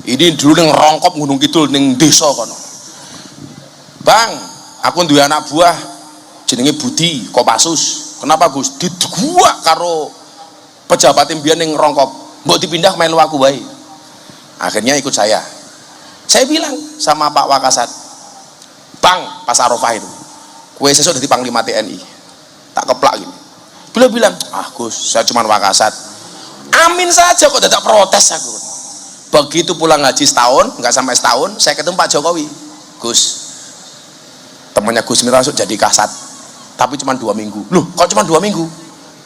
Ini dulu ning Rongkop Gunung Kidul ning desa kono. Bang, aku duwe anak buah jenenge Budi Kopassus. Kenapa Gus? Diguak karo pejabat mbiyen ning Rongkop. Mbok dipindah melu aku wae. Akhirnya ikut saya. Saya bilang sama Pak Wakasat, Bang, pas Arafah itu, kowe sesuk dadi Panglima TNI. Tak keplak gini. Beliau bilang, ah Gus, saya cuma Wakasat. Amin saja kok tidak protes aku. Begitu pulang haji setahun, nggak sampai setahun, saya ketemu Pak Jokowi. Gus, temannya Gus Miftah jadi kasat, tapi cuma 2 minggu. Loh, kok cuma 2 minggu?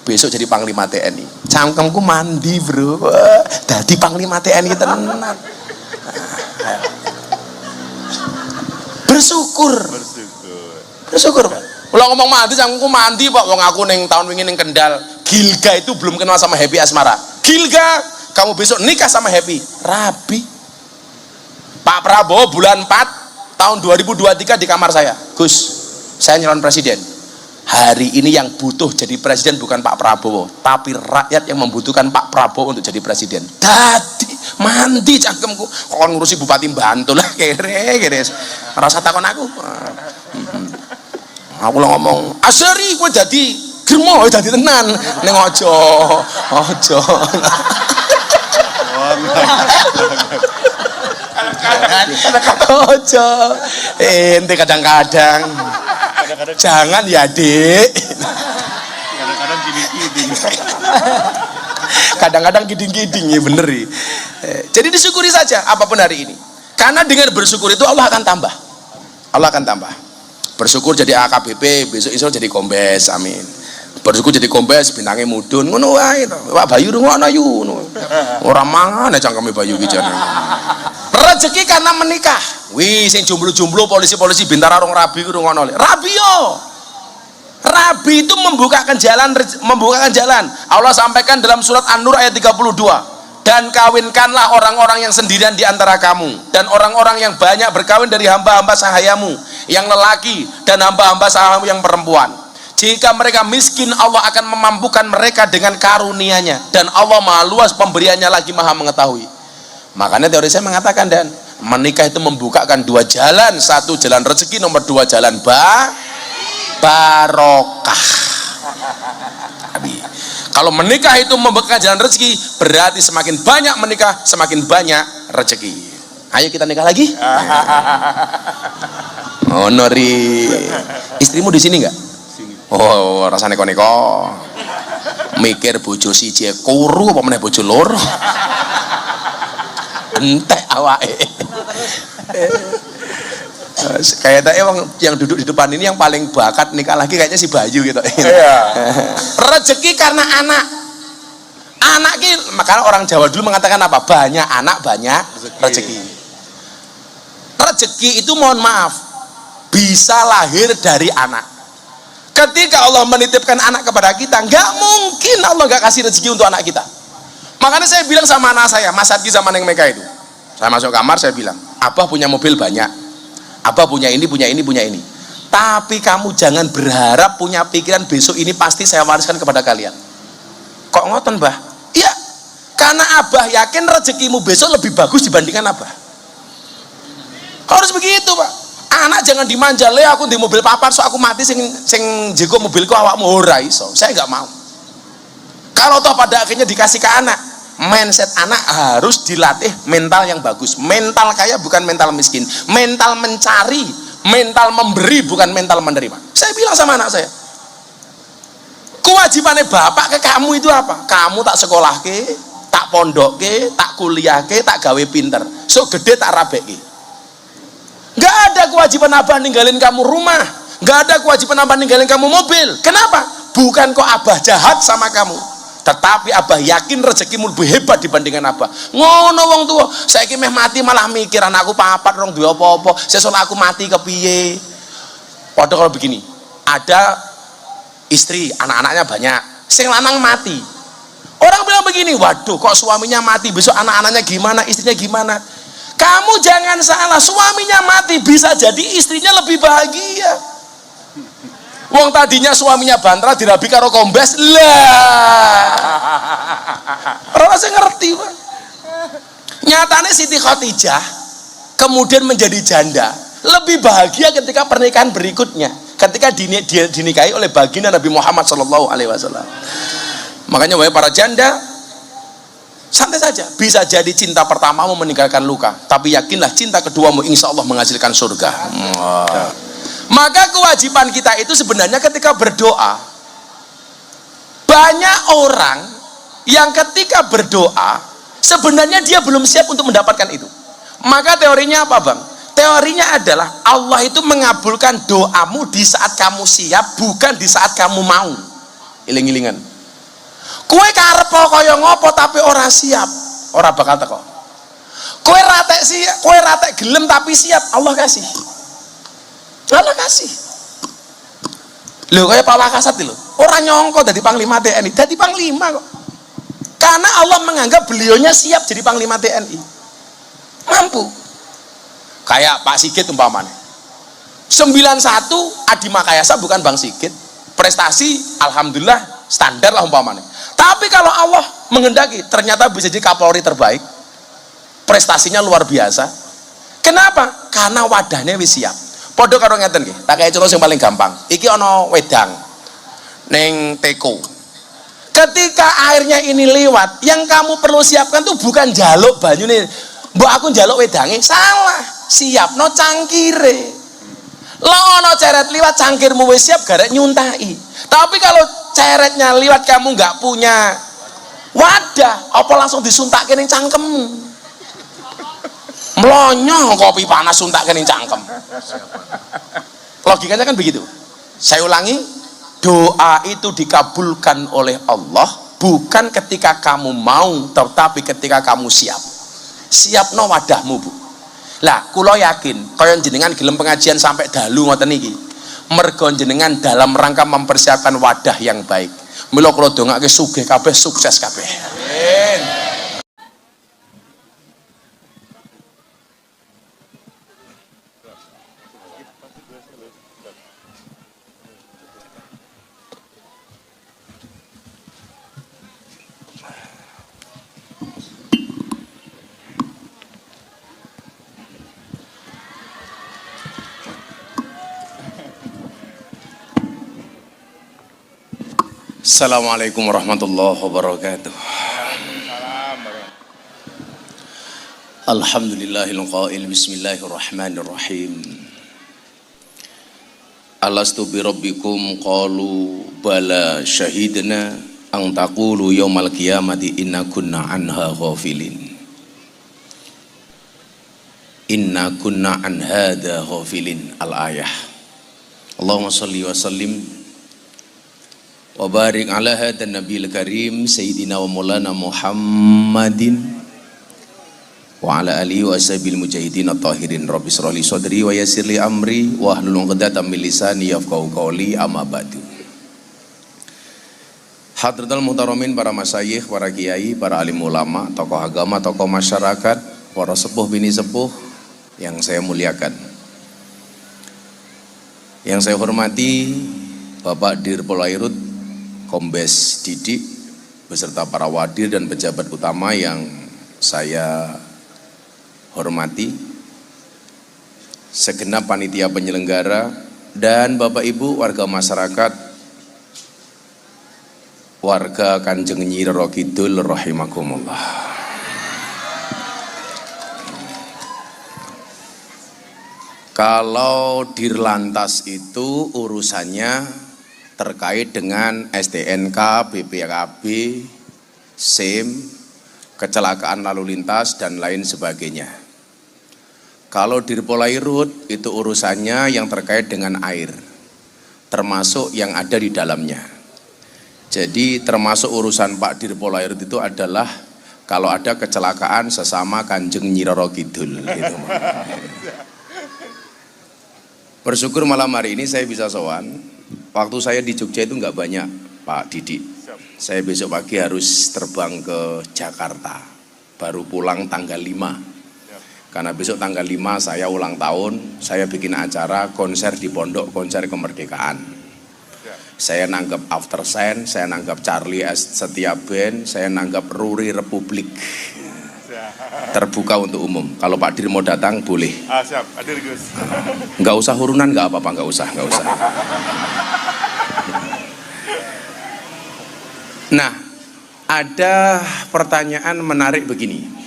Besok jadi Panglima TNI. Cangkemku mandi bro, jadi Panglima TNI tenan. Bersyukur. Pak. Kalau ngomong mandi, cangkemku mandi Pak. Wong aku neng tahun wingi neng Kendal. Gilga itu belum kenal sama Happy Asmara. Gilga, kamu besok nikah sama Happy. Rabi. Pak Prabowo bulan 4 tahun 2023 di kamar saya. Gus, saya nyalon presiden. Hari ini yang butuh jadi presiden bukan Pak Prabowo, tapi rakyat yang membutuhkan Pak Prabowo untuk jadi presiden. Dadi mandi cangkemku. Kok ngurusi Bupati Bantul lah kere. Rasa takon aku. Aku lo ngomong, aseri gue jadi germo, jadi tenan. Neng ojo. Ojo. Ente kadang-kadang. Jangan ya Dek. Kadang-kadang giding-giding. Kadang-kadang giding-giding ya bener ya. Jadi disyukuri saja apapun hari ini. Karena dengan bersyukur itu Allah akan tambah. Allah akan tambah. Bersyukur jadi AKBP, besok iso jadi kombes, amin. Bersyukur jadi kombes, bintangnya mudun, ngono wae to. Pak Bayu ngono yu. Ora mangan cangkeme Bayu ki jane. Rezeki karena menikah. Wih, sing jomblo-jomblo polisi-polisi Bintara rong rabi ku ngono le. Rabi yo. Rabi itu membukakan jalan. Allah sampaikan dalam surat An-Nur ayat 32. Dan kawinkanlah orang-orang yang sendirian di antara kamu dan orang-orang yang banyak berkawin dari hamba-hamba sahayamu yang lelaki dan hamba-hamba sahayamu yang perempuan. Jika mereka miskin, Allah akan memampukan mereka dengan karunia-Nya dan Allah Maha Luas pemberiannya lagi Maha mengetahui. Makanya teori saya mengatakan dan menikah itu membukakan 2 jalan, 1 jalan rezeki, nomor 2 jalan barokah. Kalau menikah itu membuka jalan rezeki, berarti semakin banyak menikah, semakin banyak rezeki. Ayo kita nikah lagi. Oh Nori, istrimu di sini nggak? Oh rasanya neko. Mikir bojo siji kuru apa meneh bojo loro. Entek awake. Kayaknya yang duduk di depan ini yang paling bakat nikah lagi kayaknya si Bayu gitu. Iya. Rezeki karena anak. Anak ini, makanya orang Jawa dulu mengatakan apa? Banyak anak banyak rezeki. Rezeki itu mohon maaf bisa lahir dari anak. Ketika Allah menitipkan anak kepada kita, nggak mungkin Allah nggak kasih rezeki untuk anak kita. Makanya saya bilang sama anak saya, Mas Adki sama Neng Meka itu, saya masuk kamar saya bilang, Abah punya mobil banyak. Abah punya ini. Tapi kamu jangan berharap punya pikiran besok ini pasti saya wariskan kepada kalian. Kok ngoten, Mbah? Iya, karena Abah yakin rezekimu besok lebih bagus dibandingkan Abah. Harus begitu, Pak. Anak jangan dimanja, le aku di mobil papan, so aku mati sing jago mobilku awakmu ora iso. Saya nggak mau. Kalau toh pada akhirnya dikasih ke anak, mindset anak harus dilatih mental yang bagus. Mental kaya bukan mental miskin. Mental mencari, mental memberi bukan mental menerima. Saya bilang sama anak saya, kewajibannya bapak ke kamu itu apa? Kamu tak sekolah ke, tak pondok ke, tak kuliah ke, tak gawe pinter. So gede tak rabek ke. Gak ada kewajiban abah ninggalin kamu rumah. Gak ada kewajiban abah ninggalin kamu mobil. Kenapa? Bukan kok abah jahat sama kamu, tetapi abah yakin rezekimu lebih hebat dibandingkan abah. Ngono wong tua, saiki meh mati malah mikir anakku papat rong duwe apa-apa, sesuk aku mati kepiye. Padahal kalau begini, ada istri, anak-anaknya banyak, sing lanang mati. Orang bilang begini, waduh kok suaminya mati, besok anak-anaknya gimana, istrinya gimana. Kamu jangan salah, suaminya mati bisa jadi istrinya lebih bahagia. Wong tadinya suaminya bantra dirabi karo kombes lah. Orang saya ngerti, Pak. Nyatanya Siti Khadijah kemudian menjadi janda lebih bahagia ketika pernikahan berikutnya, ketika dinikahi oleh baginda Nabi Muhammad SAW. Makanya wahai para janda, santai saja, bisa jadi cinta pertamamu meninggalkan luka, tapi yakinlah cinta keduamu insya Allah menghasilkan surga. Maka kewajiban kita itu sebenarnya ketika berdoa, banyak orang yang ketika berdoa sebenarnya dia belum siap untuk mendapatkan itu. Maka teorinya apa, Bang? Teorinya adalah Allah itu mengabulkan doamu di saat kamu siap, bukan di saat kamu mau. Iling-ilingan. Kowe karep kaya ngopo tapi ora siap, ora bakal teko. Kowe ratek gelem tapi siap, Allah kasih. Allah kasih. Lho kaya Pak Wakasat lho, ora nyongko dadi panglima TNI, dadi panglima kok. Karena Allah menganggap beliaunya siap jadi panglima TNI. Mampu. Kayak Pak Sigit umpamanya. 91 Adi Makayasa bukan Bang Sigit. Prestasi alhamdulillah standar lah umpamanya. Tapi kalau Allah menghendaki ternyata bisa jadi Kapolri terbaik. Prestasinya luar biasa. Kenapa? Karena wadahnya wis siap. Padha karo ngeten nggih. Tak kaya contoh yang paling gampang. Iki ana wedang ning teko. Ketika airnya ini lewat, yang kamu perlu siapkan tuh bukan jaluk banyune. Mbok aku njaluk wedange, salah. Siapno cangkire. Lo ono ceret liwat cangkirmu wis siap garek nyuntai. Tapi kalau ceretnya liwat kamu nggak punya wadah, apa langsung disuntakke ning cangkemmu. Mlonyo kopi panas suntakke ning cangkem. Logikanya kan begitu. Saya ulangi, doa itu dikabulkan oleh Allah bukan ketika kamu mau, tetapi ketika kamu siap. Siapno wadahmu, Bu. Lah, kula yakin kaya jenengan gelem pengajian sampai dalu ngoten iki. Mergo jenengan dalam rangka mempersiapkan wadah yang baik. Mila kula dongake sugih kabeh, sukses kabeh. Amin. Assalamualaikum warahmatullahi wabarakatuh. Alhamdulillahil qail bismillahirrahmanirrahim. Alastu bi rabbikum qalu bala syahidna an taqulu yaumal qiyamati inna kunna anha ghafilin. Inna kunna an hadha ghafilin. Al-ayah. Allahumma shalli wa sallim wa barik ala hadan nabiyil karim sayyidina wa maulana Muhammadin wa ala alihi wa ashabil mujahidin at-tahirin. Rabbi shrah li sadri wa yassir li amri wa hlul 'uqdatam min lisani yafqahu qawli. Amma ba'du. Hadratul muhtaramin, para masyayikh, para kiai, para alim ulama, tokoh agama, tokoh masyarakat, para sepuh bini sepuh yang saya muliakan, yang saya hormati Bapak Dir Polairut Kombes Didik beserta para wadir dan pejabat utama yang saya hormati, segenap panitia penyelenggara, dan Bapak Ibu warga masyarakat, warga Kanjeng Nyi Roro Kidul rahimakumullah. Kalau Dirlantas itu urusannya terkait dengan STNK, BPKB, SIM, kecelakaan lalu lintas, dan lain sebagainya. Kalau Dirpolairut itu urusannya yang terkait dengan air, termasuk yang ada di dalamnya. Jadi termasuk urusan Pak Dirpolairut itu adalah kalau ada kecelakaan sesama Kanjeng Nyi Roro Kidul. Gitu. Bersyukur malam hari ini saya bisa sowan. Waktu saya di Jogja itu nggak banyak, Pak Didi. Saya besok pagi harus terbang ke Jakarta. Baru pulang tanggal 5. Karena besok tanggal 5 saya ulang tahun, saya bikin acara konser di Pondok, konser kemerdekaan. Saya nanggap After Sen, saya nanggap Charlie Setia Band, saya nanggap Ruri Republik. terbuka untuk umum. Kalau Pak Dir mau datang boleh. Siap, hadir Gus. Nggak usah urunan, nggak apa-apa, nggak usah. Nah, ada pertanyaan menarik begini.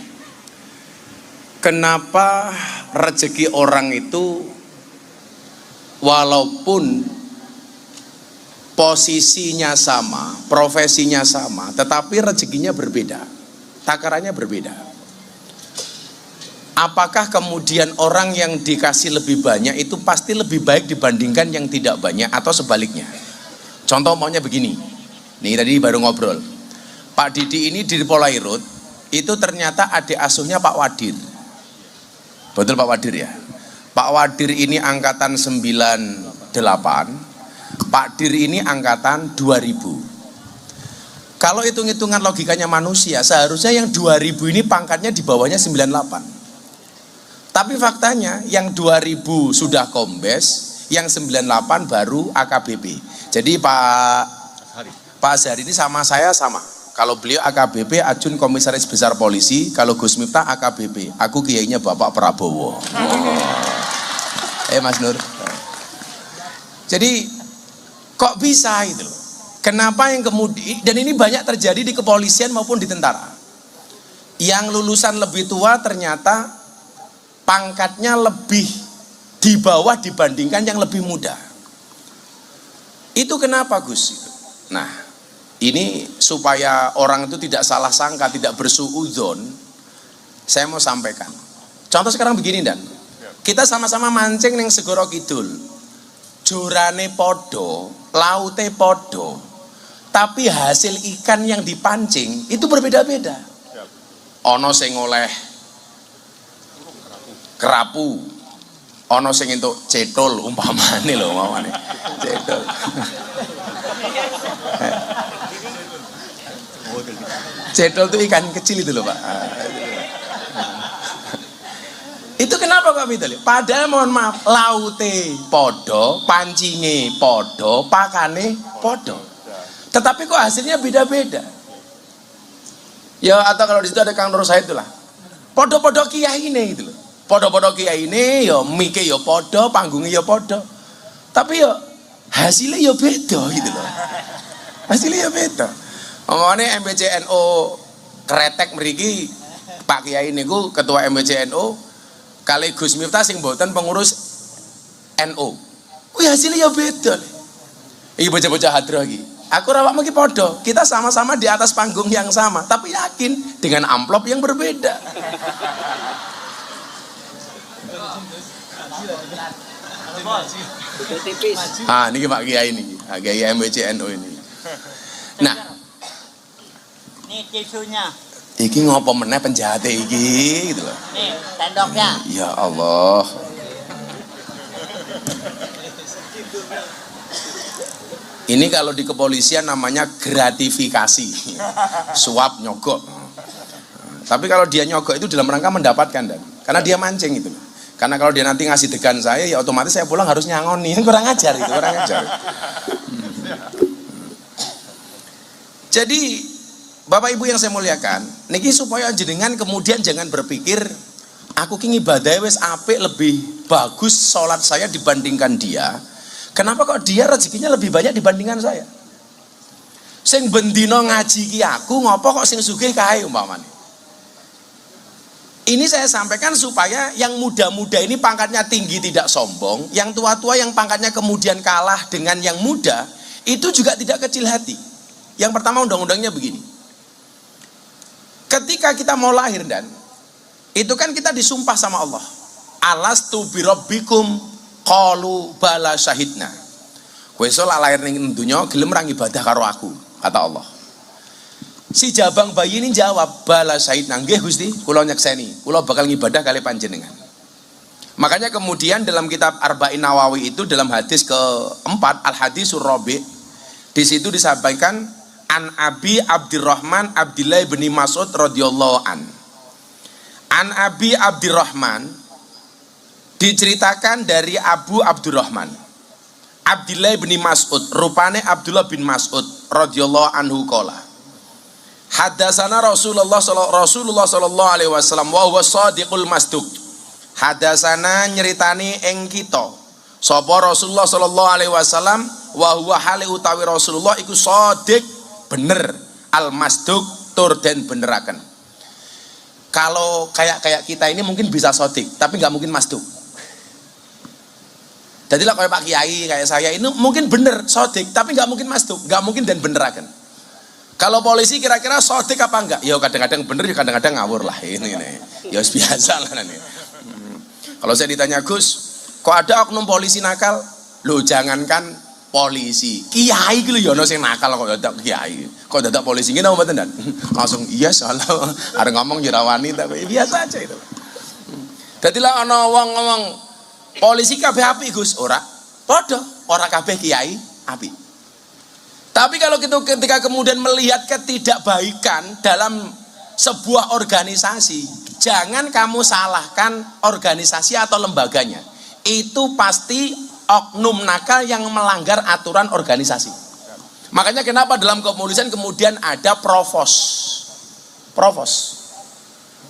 Kenapa rezeki orang itu walaupun posisinya sama, profesinya sama, tetapi rezekinya berbeda, takarannya berbeda? Apakah kemudian orang yang dikasih lebih banyak itu pasti lebih baik dibandingkan yang tidak banyak, atau sebaliknya? Contoh maunya begini, nih tadi baru ngobrol, Pak Didi ini di Polairut itu ternyata adik asuhnya Pak Wadir. Betul Pak Wadir ya? Pak Wadir ini angkatan 98, Pak Dir ini angkatan 2000. Kalau hitung-hitungan logikanya manusia, seharusnya yang 2000 ini pangkatnya di bawahnya 98. Tapi faktanya yang 2000 sudah kombes, yang 98 baru AKBP. Jadi Pak Azhar ini sama saya sama. Kalau beliau AKBP, Ajun Komisaris Besar Polisi. Kalau Gus Miftah AKBP, aku kiainya Bapak Prabowo. Mas Nur. Jadi kok bisa itu loh? Kenapa yang kemudian, dan ini banyak terjadi di kepolisian maupun di tentara. Yang lulusan lebih tua ternyata pangkatnya lebih di bawah dibandingkan yang lebih muda. Itu kenapa Gus? Nah, ini supaya orang itu tidak salah sangka, tidak bersuudzon, saya mau sampaikan. Contoh sekarang begini, Dan. Kita sama-sama mancing ning Segoro Kidul. Jurane podo, laute podo, tapi hasil ikan yang dipancing itu berbeda-beda. Ono sing oleh kerapu, ono sing entuk cetol umpamane lho, umpamane cetol. Cetol itu ikan kecil itu loh Pak. Itu kenapa kok gitu? Padahal mohon maaf, laute podo, pancinge podo, pakane podo. Tetapi kok hasilnya beda-beda. Ya atau kalau di situ ada Kang Nur Said itulah. Podo-podo kiai ini gitu loh. Podo-podo kiai ini ya mike ya podo, panggungnya ya podo. Tapi ya hasilnya ya beda gitu loh. Hasilnya ya beda. Omongane MBCNO kretek mriki Pak Kiai niku ketua MBCNO kali Gus Miftah sing mboten pengurus NU. Kuwi hasilnya ya beda. Iki bocah-bocah hadroh iki. Aku rawakmu iki padha. Kita sama-sama di atas panggung yang sama, tapi yakin dengan amplop yang berbeda. Niki Pak Kiai niki. Kiai MBCNU ini. Nah, ini tisunya. Iki ngopo meneh penjahate iki gitu loh. Nih, sendoknya. Ya Allah. Ini kalau di kepolisian namanya gratifikasi. Suap nyogok. Tapi kalau dia nyogok itu dalam rangka mendapatkan, Dan. Karena dia mancing itu. Karena kalau dia nanti ngasih degan saya, ya otomatis saya pulang harus nyangoni. Kurang ajar itu, kurang ajar. Jadi Bapak Ibu yang saya muliakan, niki supaya jenengan kemudian jangan berpikir aku ki ibadah wis apik, lebih bagus sholat saya dibandingkan dia. Kenapa kok dia rezekinya lebih banyak dibandingkan saya? Sing bendino ngaji ki aku, ngopo kok sing sugih kae umpamane. Ini saya sampaikan supaya yang muda-muda ini pangkatnya tinggi tidak sombong, yang tua-tua yang pangkatnya kemudian kalah dengan yang muda, itu juga tidak kecil hati. Yang pertama undang-undangnya begini. Ketika kita mau lahir, Dan, itu kan kita disumpah sama Allah. Alastu birabbikum qalu bala syahidna. Kowe iso lahir ning dunya gelem ra ibadah karo aku, kata Allah. Si jabang bayi ini jawab, bala syahidna, nggih Gusti, kula nyekseni, kula bakal ngibadah kali panjenengan. Makanya kemudian dalam kitab Arba'in Nawawi itu dalam hadis keempat, Al-Hadisur Rabi', di situ disampaikan An Abi Abdurrahman Abdillah bin Mas'ud radhiyallahu an. An Abi Abdurrahman diceritakan dari Abu Abdurrahman Abdillah bin Mas'ud, rupane Abdullah bin Mas'ud radhiyallahu anhu qala. Haddatsana Rasulullah sallallahu alaihi wasallam wa huwa shadiqul masduq. Haddatsana nyeritani ing kita sapa Rasulullah sallallahu alaihi wasallam wa huwa hale utawi Rasulullah iku shadiq bener al masduq tur den beneraken. Kalau kayak kita ini mungkin bisa shadiq tapi nggak mungkin masduq. Jadilah kayak Pak Kiai kayak saya ini mungkin bener shadiq tapi nggak mungkin masduq, nggak mungkin den beneraken. Kalau polisi kira-kira shadiq apa enggak? Ya kadang-kadang bener, ya kadang-kadang ngawur lah ini. Ya biasa lah nanti. Kalau saya ditanya Gus, kok ada oknum polisi nakal? Loh jangankan polisi, kiai gitu ya ono sing nakal kok dadak kiai. Kok dadak polisi ngene apa mboten dan? Langsung iya salah. Arep ngomong ya rawani tapi biasa aja itu. Dadilah ana wong ngomong polisi kabeh apik Gus, ora. Padha, ora kabeh kiai apik. Tapi kalau kita ketika kemudian melihat ketidakbaikan dalam sebuah organisasi, jangan kamu salahkan organisasi atau lembaganya. Itu pasti oknum nakal yang melanggar aturan organisasi. Makanya kenapa dalam kepolisian kemudian ada provos.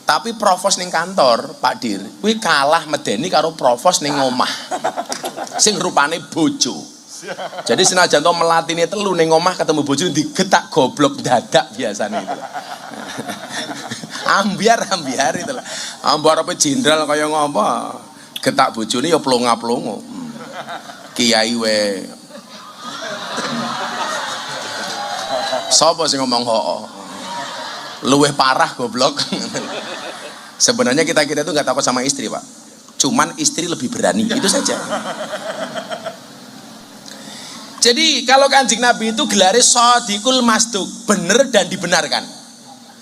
Tapi provos ning kantor, Pak Dir, kuwi kalah medeni karo provos ning omah. Sing rupane bojo. Jadi senajan to melatine telu ning omah ketemu bojo digetak goblok dadak biasane itu. Ambiar itu lah. Ambar apa jenderal kaya ngopo? Getak bojone ya plonga-plongo. Kiai we. Sopo sing ngomong hoo? Luweh parah goblok. Sebenarnya kita itu nggak takut sama istri Pak. Cuman istri lebih berani, itu saja. Jadi kalau Kanjeng Nabi itu gelarnya shadiqul masduq, benar dan dibenarkan.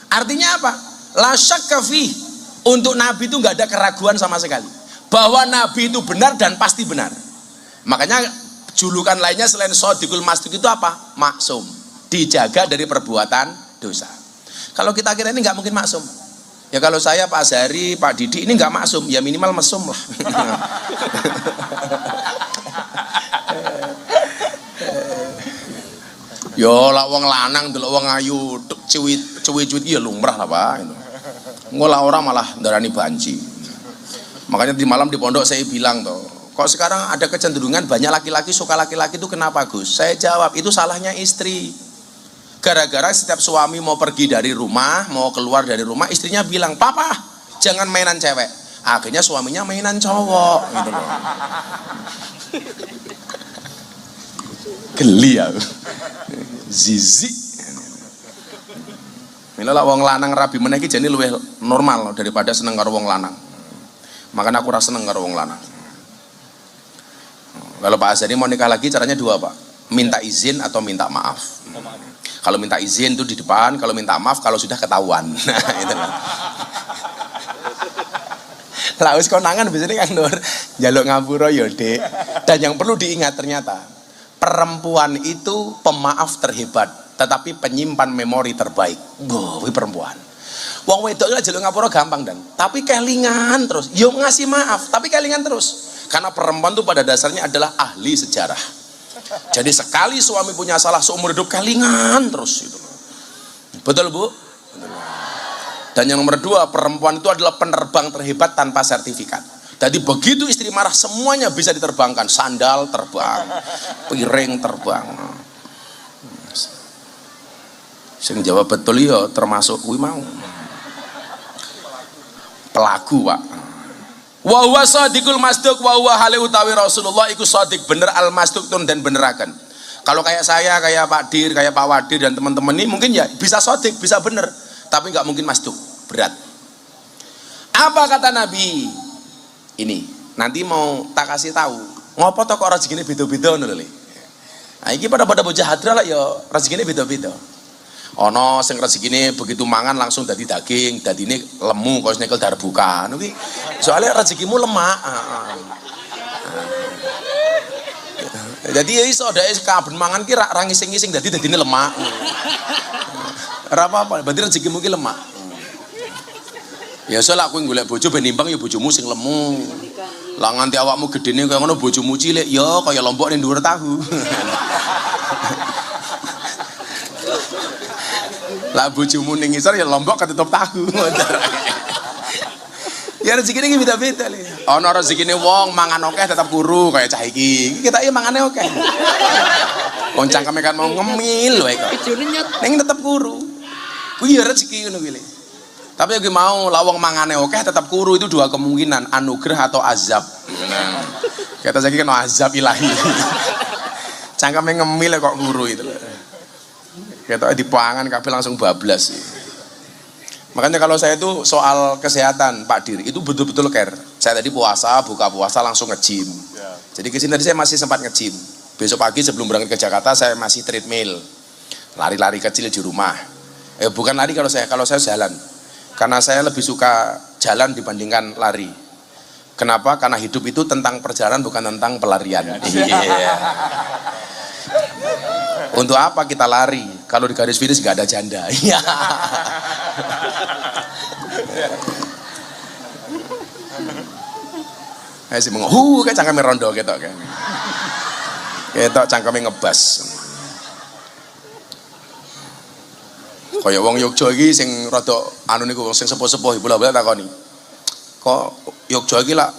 Artinya apa? La syakka fi. Untuk Nabi itu nggak ada keraguan sama sekali bahwa Nabi itu benar dan pasti benar. Makanya julukan lainnya selain shadiqul masduq itu apa? Maksum, dijaga dari perbuatan dosa. Kalau kita kira ini nggak mungkin maksum. Ya kalau saya Pak Azhari, Pak Didi ini nggak maksum, ya minimal mesum lah. Yo lah wong lanang delok wong ayu cuwit-cuwit ya lumrah lah Pak itu. Ngolah orang malah ndarani banci. Makanya di malam di pondok saya bilang toh, kok sekarang ada kecenderungan banyak laki-laki suka laki-laki itu kenapa Gus? Saya jawab itu salahnya istri. Gara-gara setiap suami mau pergi dari rumah, mau keluar dari rumah, istrinya bilang, "Papa, jangan mainan cewek." Akhirnya suaminya mainan cowok gitu loh. Geli ya. Zizi. Mila wong lanang rabi meneh iki jane luwih normal daripada seneng karo wong lanang. Makanya aku rasa seneng karo wong lanang. Kalau Pak Azhari mau nikah lagi caranya dua Pak, minta izin atau minta maaf. Kalau minta izin itu di depan, kalau minta maaf kalau sudah ketahuan. Nah itu lah. Lah wis konangan biasanya Kang Nur njaluk ngapura ya Dik. Dan yang perlu diingat ternyata perempuan itu pemaaf terhebat, tetapi penyimpan memori terbaik. Wih perempuan. Wong wedok itu njaluk ngapura gampang dan, tapi kelingan terus. Yo ngasih maaf, tapi kelingan terus. Karena perempuan itu pada dasarnya adalah ahli sejarah. Jadi sekali suami punya salah seumur hidup kelingan terus itu. Betul Bu? Dan yang nomor dua, perempuan itu adalah penerbang terhebat tanpa sertifikat. Jadi begitu istri marah semuanya bisa diterbangkan, sandal terbang, piring terbang. Sing jawab betul ya termasuk kuwi mau. Pelaku Pak. Wa huwa shadiqul masduq wa huwa hale utawi Rasulullah iku shadiq bener al masduq tun dan beneraken. Kalau kayak saya, kayak Pak Dir, kayak Pak Wadir dan teman-teman ini mungkin ya bisa shadiq, bisa bener, tapi nggak mungkin masduq, berat. Apa kata Nabi? Ini nanti mau tak kasih tahu. Ngopo to kok rezekine beda-beda ngono lho. Nah iki pada bocah hadra lah ya rezekine beda-beda. Ono sing rezekine begitu mangan langsung dadi daging, dadine lemu kok nyekel darbuka. Kuwi soalnya rezekimu lemak. Jadi ya iso ada kaben mangan ki ra ngising-ngising dadine lemak. Ora apa-apa, berarti rezekimu ki lemak. Ya soalnya aku golek bojo ben nimbang ya bojomu sing lemu. Lah nganti awakmu gedene kaya ngono bojomu cilik ya kaya lombok ning dhuwur tahu. Lah bojomu ning ngisor ya Lombok ketutup tahu. Ya rezeki ini beda-beda le. Ana rezekine wong mangan akeh tetap kuru kaya cah iki. Iki kita mangane akeh. Wong cangkeme kan mau ngemil wae kok. Ning tetep kuru. Kuwi ya rezeki ngono kuwi le. Tapi yang mau lawang mangane akeh tetap kuru itu dua kemungkinan, anugerah atau azab. Nah, kita saiki kena azab ilahi. Cangkeme ngemil kok kuru itu lho. Kita dipangan kabeh langsung bablas sih. Makanya kalau saya itu soal kesehatan Pak Dir itu betul-betul care. Saya tadi puasa, buka puasa langsung nge-gym. Jadi kesini tadi saya masih sempat nge-gym. Besok pagi sebelum berangkat ke Jakarta saya masih treadmill, lari-lari kecil di rumah. Bukan lari kalau saya jalan. Karena saya lebih suka jalan dibandingkan lari. Kenapa? Karena hidup itu tentang perjalanan bukan tentang pelarian. Iya. Untuk apa kita lari? Kalau di garis finish nggak ada janda. Iya. Ayo sih ngomong, kayak cangkeme rondo gitu kan. Ketok cangkeme ngebas. Kaya wong Yogya iki sing rada anu niku sing sepuh-sepuh bola-bola takoni. Kok Yogya iki lak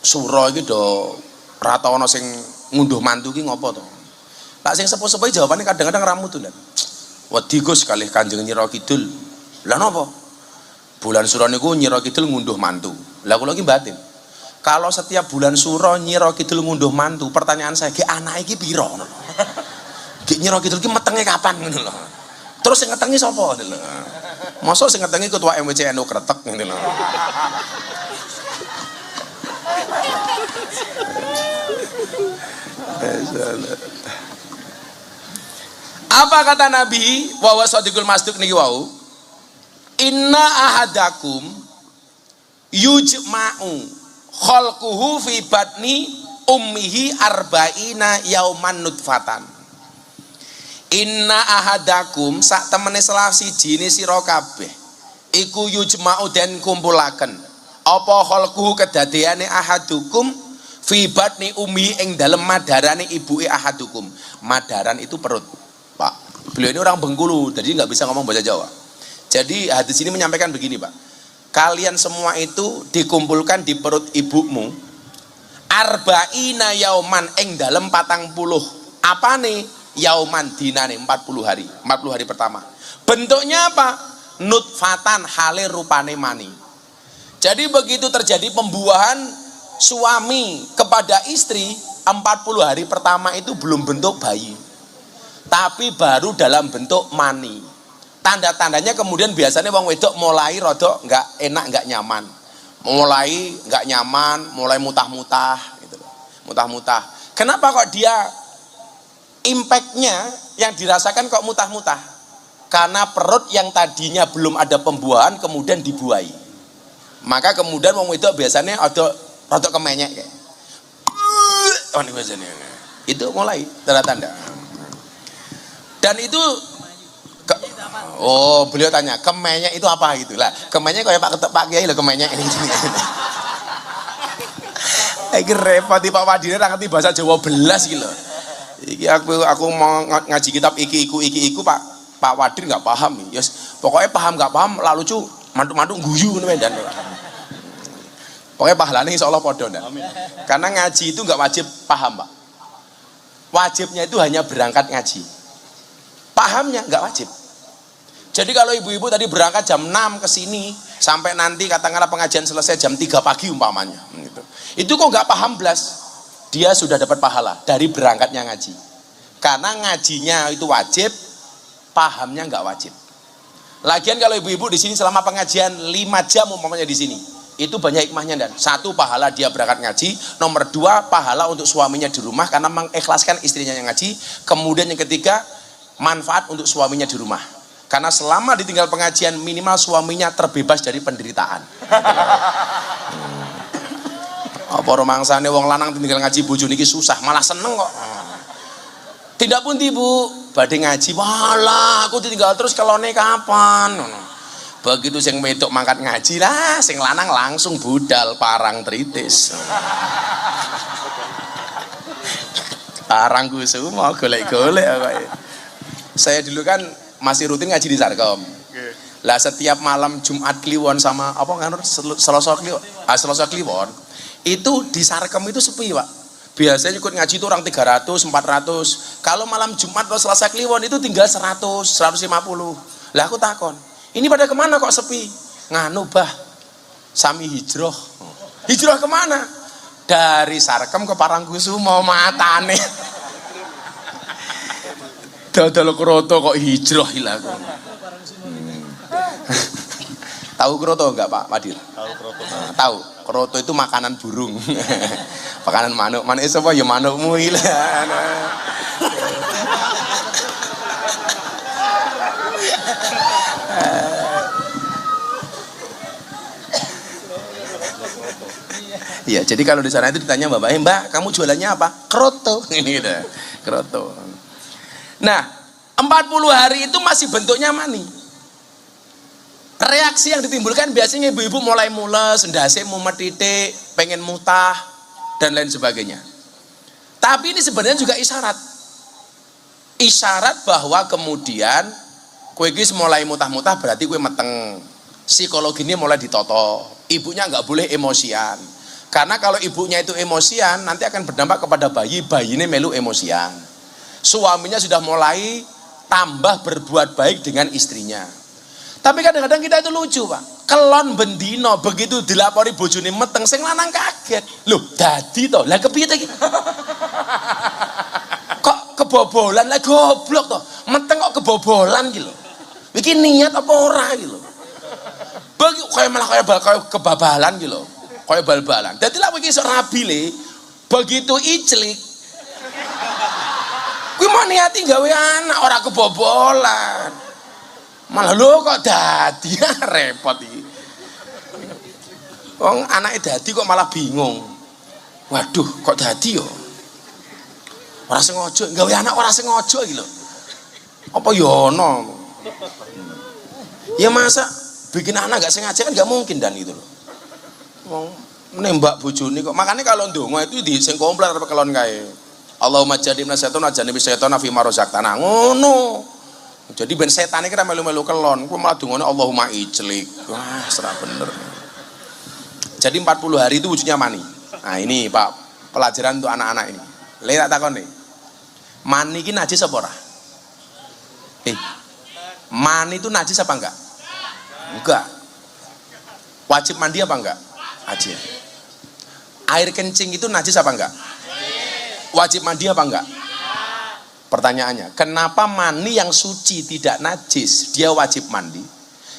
sura iki do rata ana sing ngunduh mantu ki ngopo to? Lak sing sepuh-sepuh jawabane kadang-kadang ramutulan. Wedi Gus kalih Kanjeng Nyira Kidul. Lah napa? Bulan Sura niku Nyira Kidul ngunduh mantu. Lah kula iki batin. Kalau setiap bulan Sura Nyira Kidul ngunduh mantu, pertanyaan saya, "Ki anake iki pira?" ngono. Ki Nyira Kidul ki metenge kapan ngono lho. Terus sing ngetengi sapa ngono lho. Mosok sing ngetengi ketua MWC NU Kretek ngono lho. Apa kata Nabi wa wasadiqul masduq niki wau? Inna ahadakum yujma'u khalquhu fi batni ummihi arba'ina yauman nutfatan. Inna ahadakum sak temene salah siji ne sira kabeh iku yujma'u den kumpulaken apa khalquhu kedadeane ahadukum fi batni ummi ing dalem madarane ibuke ahadukum. Madaran itu perut, Pak. Beliau ini orang Bengkulu, jadi nggak bisa ngomong bahasa Jawa. Jadi hadis ini menyampaikan begini, Pak. Kalian semua itu dikumpulkan di perut ibumu arba'ina yauman ing dalem 40. Apa nih? Yauman dinane 40 hari. 40 hari pertama. Bentuknya apa? Nutfatan hale rupane mani. Jadi begitu terjadi pembuahan suami kepada istri, 40 hari pertama itu belum bentuk bayi, tapi baru dalam bentuk mani. Tanda-tandanya kemudian biasanya wong wedok mulai rodok nggak enak, nggak nyaman, mulai nggak nyaman, mulai mutah-mutah gitu loh. Mutah-mutah. Kenapa kok dia impactnya yang dirasakan kok mutah-mutah? Karena perut yang tadinya belum ada pembuahan kemudian dibuahi. Maka kemudian wong wedok biasanya ada rodok kemenyek kayak. Oh, ini biasanya. Itu mulai tanda-tanda. Dan itu beliau tanya, kemenyek itu apa gitu lah. Kemenyek kayak Pak Kiai lho, kemenyek ini. Iki repot Pak Wadine ra ngerti bahasa Jawa belas iki lho. Iki aku mau ngaji kitab iki iku Pak Wadir enggak paham nih. Yes, pokoknya paham enggak paham lalu lucu mantuk-mantuk guyu ngono dan. Pokoknya pahalane insyaallah padha ndak. Karena ngaji itu enggak wajib paham, Pak. Wajibnya itu hanya berangkat ngaji. Pahamnya enggak wajib. Jadi kalau ibu-ibu tadi berangkat jam 6 ke sini sampai nanti katakanlah pengajian selesai jam 3 pagi umpamanya gitu. Itu kok enggak paham blas, dia sudah dapat pahala dari berangkatnya ngaji. Karena ngajinya itu wajib, pahamnya enggak wajib. Lagian kalau ibu-ibu di sini selama pengajian 5 jam umpamanya di sini, itu banyak hikmahnya dan satu pahala dia berangkat ngaji, nomor 2 pahala untuk suaminya di rumah karena mengikhlaskan istrinya yang ngaji, kemudian yang ketiga manfaat untuk suaminya di rumah. Karena selama ditinggal pengajian minimal suaminya terbebas dari penderitaan. Apa romangsane wong lanang tinggal ngaji bojo niki susah, malah seneng kok. Tidak pun Bu, badhe ngaji, walah aku ditinggal terus kelone kapan. Begitu sing wedok mangkat ngaji lah, sing lanang langsung budal parang tritis. Parang kusuma golek-golek kok. Saya dulu kan masih rutin ngaji di Sarkem. Oke. Lah setiap malam Jumat Kliwon sama apa nganur Selasa Kliwon, Selasa Kliwon itu di Sarkem itu sepi Pak. Biasanya ikut ngaji itu orang 300, 400. Kalau malam Jumat atau Selasa Kliwon itu tinggal 100, 150. Lah aku takon, ini pada kemana kok sepi? Nganu bah, sami hijrah. Hijrah kemana? Dari Sarkem ke Parangkusumo matane. Dodol kroto kok hijrah hilang. Tahu kroto enggak Pak Madil? Tahu kroto. Tahu. Kroto itu makanan burung. Makanan manuk. Manuk itu apa? Ya manukmu hilang. Iya, jadi kalau di sana itu ditanya Mbak, kamu jualannya apa? Kroto. Ini gitu. Kroto. Nah, 40 hari itu masih bentuknya mani. Reaksi yang ditimbulkan biasanya ibu-ibu mulai mules, ndase mumet titik, pengen mutah dan lain sebagainya. Tapi ini sebenarnya juga isyarat. Isyarat bahwa kemudian kue gis mulai mutah-mutah berarti kue meteng. Psikologinya mulai ditoto. Ibunya nggak boleh emosian. Karena kalau ibunya itu emosian nanti akan berdampak kepada bayi ini melu emosian. Suaminya sudah mulai tambah berbuat baik dengan istrinya. Tapi kadang-kadang kita itu lucu Pak. Kelon bendino begitu dilapori bojone meteng sing lanang kaget. Loh, dadi to. Lah kepiye ta iki? Kok kebobolan lah goblok to. Meteng kok kebobolan iki lho. Iki niat apa ora iki lho. Bagi kaya malah kaya kebabalan iki lho. Kaya bal-balan. Dadi lak iki iso rabi le. Begitu iclik. Kuwi mau niati gawe anak ora kebobolan. Malah lho kok dadi repot iki. Wong anake dadi kok malah bingung. Waduh, kok dadi yo? Ora sengaja, gawe anak ora sengaja iki lho. Apa yo ono? Ya masa bikin anak gak sengaja kan gak mungkin dan itu loh. Wong nembak bojone kok. Makanya kalau ndonga itu di sing komplit arep kelon kae. Allahumma jadibna syaitan ajanibi syaitan fi ma razaqtana. Ngono. Jadi ben setan iki ra melu-melu kelon, ku malah dungane Allahumma ijlik. Wah, serah bener. Jadi 40 hari itu wujudnya mani. Nah, ini Pak, pelajaran untuk anak-anak ini. Le tak takon nih. Mani iki najis apa ora? Mani itu najis apa enggak? Enggak. Wajib mandi apa enggak? Wajib. Air kencing itu najis apa enggak? Wajib mandi apa enggak? Pertanyaannya, kenapa mani yang suci tidak najis dia wajib mandi,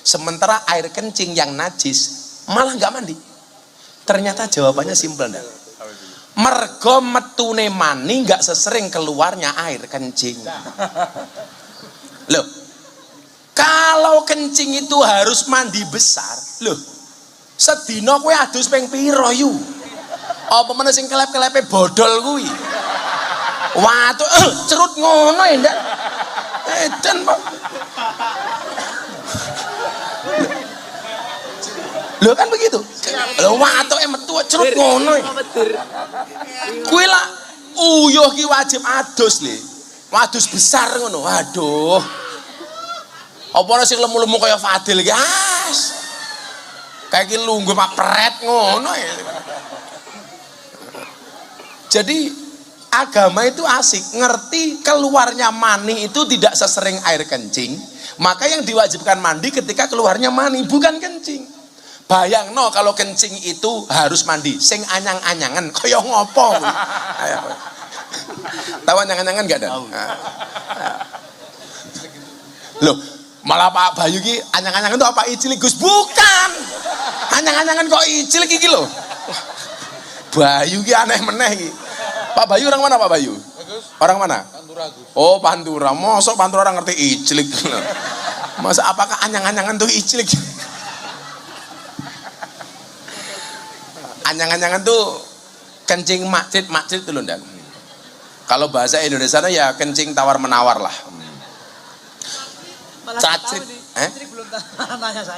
sementara air kencing yang najis malah nggak mandi? Ternyata jawabannya simpel ndak. Mergo metune mani nggak sesering keluarnya air kencing. Loh, kalau kencing itu harus mandi besar, loh, sedina kowe adus ping pira yu? Apa meneh sing kelep-kelepe bodol kuwi? Waduh, cerut ngono ya ndak? Edan Pak. Lho kan begitu. Lho watoke metu cerut ngono. Kuwi lah uyuh ki wajib adus le. Adus besar ngono. Waduh. Apa ana sing lemu-lemu kaya Fadil ki? Kayak ki lungguh Pak Pret ngono ya. Jadi agama itu asik, ngerti keluarnya mani itu tidak sesering air kencing, maka yang diwajibkan mandi ketika keluarnya mani, bukan kencing. Bayang no kalau kencing itu harus mandi, sing anyang-anyangan, kaya ngopo? Tahu anyang-anyangan gak ada? Loh, malah Pak Bayu ki anyang-anyangan itu apa icilik Gus? Bukan, anyang-anyangan kok icilik iki lho. Bayu ki aneh meneh ki. Pak Bayu orang mana Pak Bayu? Orang mana? Pantura. Oh Pantura. Mosok Pantura orang ngerti iclik. Masa apakah anyang-anyangan tuh iclik? Anyang-anyangan tuh kencing makcit tuh loh dan. Kalau bahasa Indonesia ya kencing tawar menawar lah. Cacit.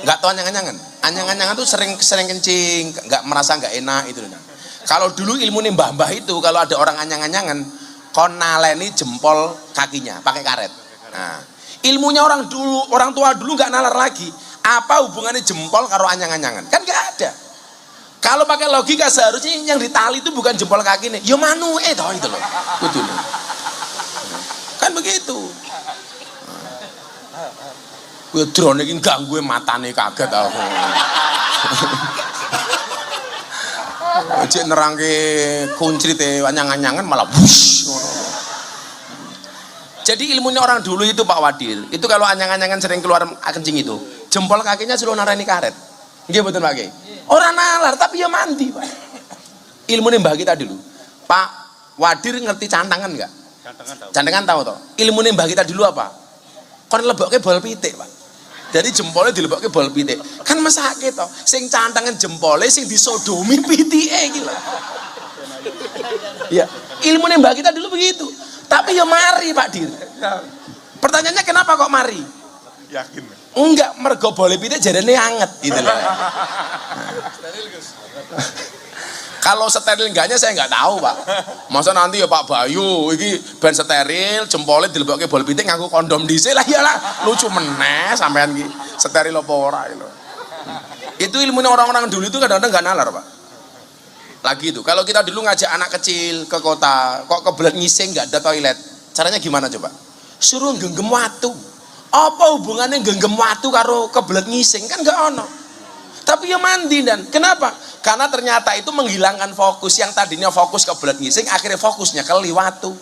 Nggak tahu anyang-anyangan. Anyang-anyangan tuh sering kencing, nggak merasa nggak enak itu loh. Kalau dulu ilmu nih mbah-mbah itu kalau ada orang anyang-anyangan kon naleni jempol kakinya pakai karet. Nah, Ilmunya orang dulu, orang tua dulu nggak nalar lagi. Apa hubungannya jempol karo anyang-anyangan? Kan nggak ada. Kalau pakai logika seharusnya yang ditali itu bukan jempol kaki nih, yo manu toh itu loh. Betul. Kan begitu. Gue drone ini ganggu matane kaget aku. Cek nerangke kunci teh anyang-anyangan malah bush. Jadi ilmunya orang dulu itu Pak Wadil, itu kalau anyang-anyangan sering keluar kencing itu, jempol kakinya suruh narani karet. Nggih betul Pak Kiai. Orang nalar tapi ya mandi Pak. Ilmunya mbah kita dulu. Pak Wadil ngerti cantangan enggak? Cantangan tahu toh. Ilmunya mbah kita dulu apa? Kon lebokke bol pitik Pak. Jadi jempolnya dilebokke bol pitik. Kan mesake toh. Sing cantangan jempolnya sing disodomi pitike iki lho. Ya, ilmunya mbah kita dulu begitu. Tapi ya mari Pak Dir. Pertanyaannya kenapa kok mari? Yakin. Enggak, mergo boleh pitik jarene anget gitu loh. Kalau steril enggaknya saya enggak tahu Pak. Masa nanti ya Pak Bayu iki ben steril jempolnya dilebokke bol pitik nganggo kondom dhisik lah iyalah lucu meneh sampean iki. Steril apa ora gitu. Itu ilmunya orang-orang dulu itu kadang-kadang enggak nalar Pak. Lagi itu, kalau kita dulu ngajak anak kecil ke kota, kok kebelet ngising nggak ada toilet, caranya gimana coba? Suruh genggam watu. Apa hubungannya genggam watu karo kebelet ngising? Kan nggak ono. Tapi ya mandi dan kenapa? Karena ternyata itu menghilangkan fokus yang tadinya fokus kebelet ngising, akhirnya fokusnya ke liwatu.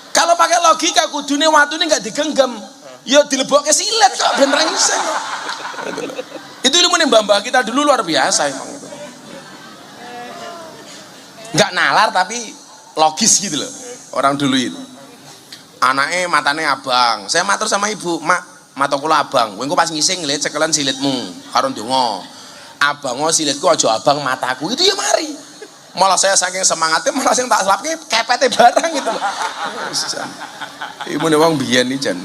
Kalau pakai logika kudune watu ini nggak digenggam, ya dilebokke silet kok beneran ngising. Itu ilmu nih mbah-mbah kita dulu luar biasa emang itu. Nggak nalar tapi logis gitu loh orang dulu itu. Anaknya matanya abang, saya matur sama ibu, mak mata kula abang, kowe pas ngising ngelihat cekelan silitmu karo ndonga, abango silitku aja abang mataku, itu ya mari. Malah saya saking semangatnya malah yang tak selapke kepete barang gitu loh. Ibu nih wong biyen nih jan.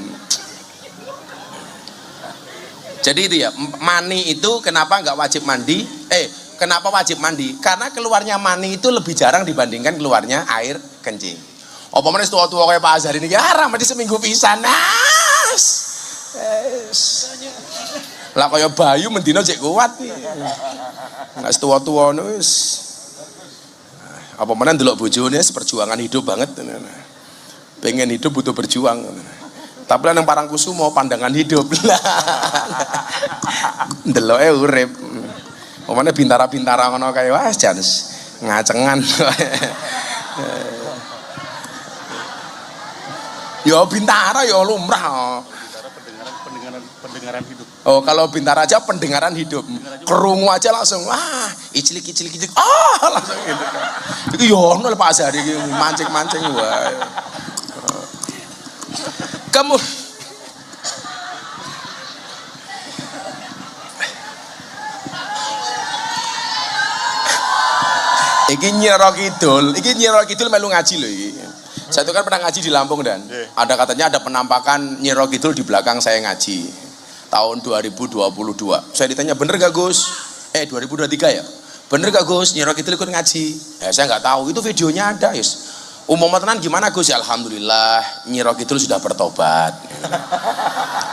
Jadi itu ya, mani itu kenapa nggak wajib mandi? Kenapa wajib mandi? Karena keluarnya mani itu lebih jarang dibandingkan keluarnya air kencing. Apa meneh tua-tua kayak Pak Azhar ini jarang mandi seminggu pisan. Lah kaya Bayu mendino cek kuat iki. Nek tua-tua wis apa meneh ndelok bojone perjuangan hidup banget. Pengen hidup butuh berjuang. Tapi lah nang Parangkusumo pandangan hidup. Ndeloke urip. Omane bintara-bintara ngono kae wah jan ngacengan. Ya bintara ya lumrah. Pendengaran hidup. Oh, kalau bintara aja pendengaran hidup. Kerungu aja langsung wah, icilik. Langsung gitu kan. Iku yo ono Pak Azhari iki mancing-mancing wae. Kamu Iki Nyiro Kidul melu ngaji loh iki. Saya itu kan pernah ngaji di Lampung dan ada katanya ada penampakan Nyiro Kidul di belakang saya ngaji tahun 2022. Saya ditanya bener gak Gus? 2023 ya? Bener gak Gus? Nyiro Kidul ikut ngaji? Saya nggak tahu. Itu videonya ada Yus. Umum tenan gimana Gus? Ya alhamdulillah Nyiro Kidul sudah bertobat.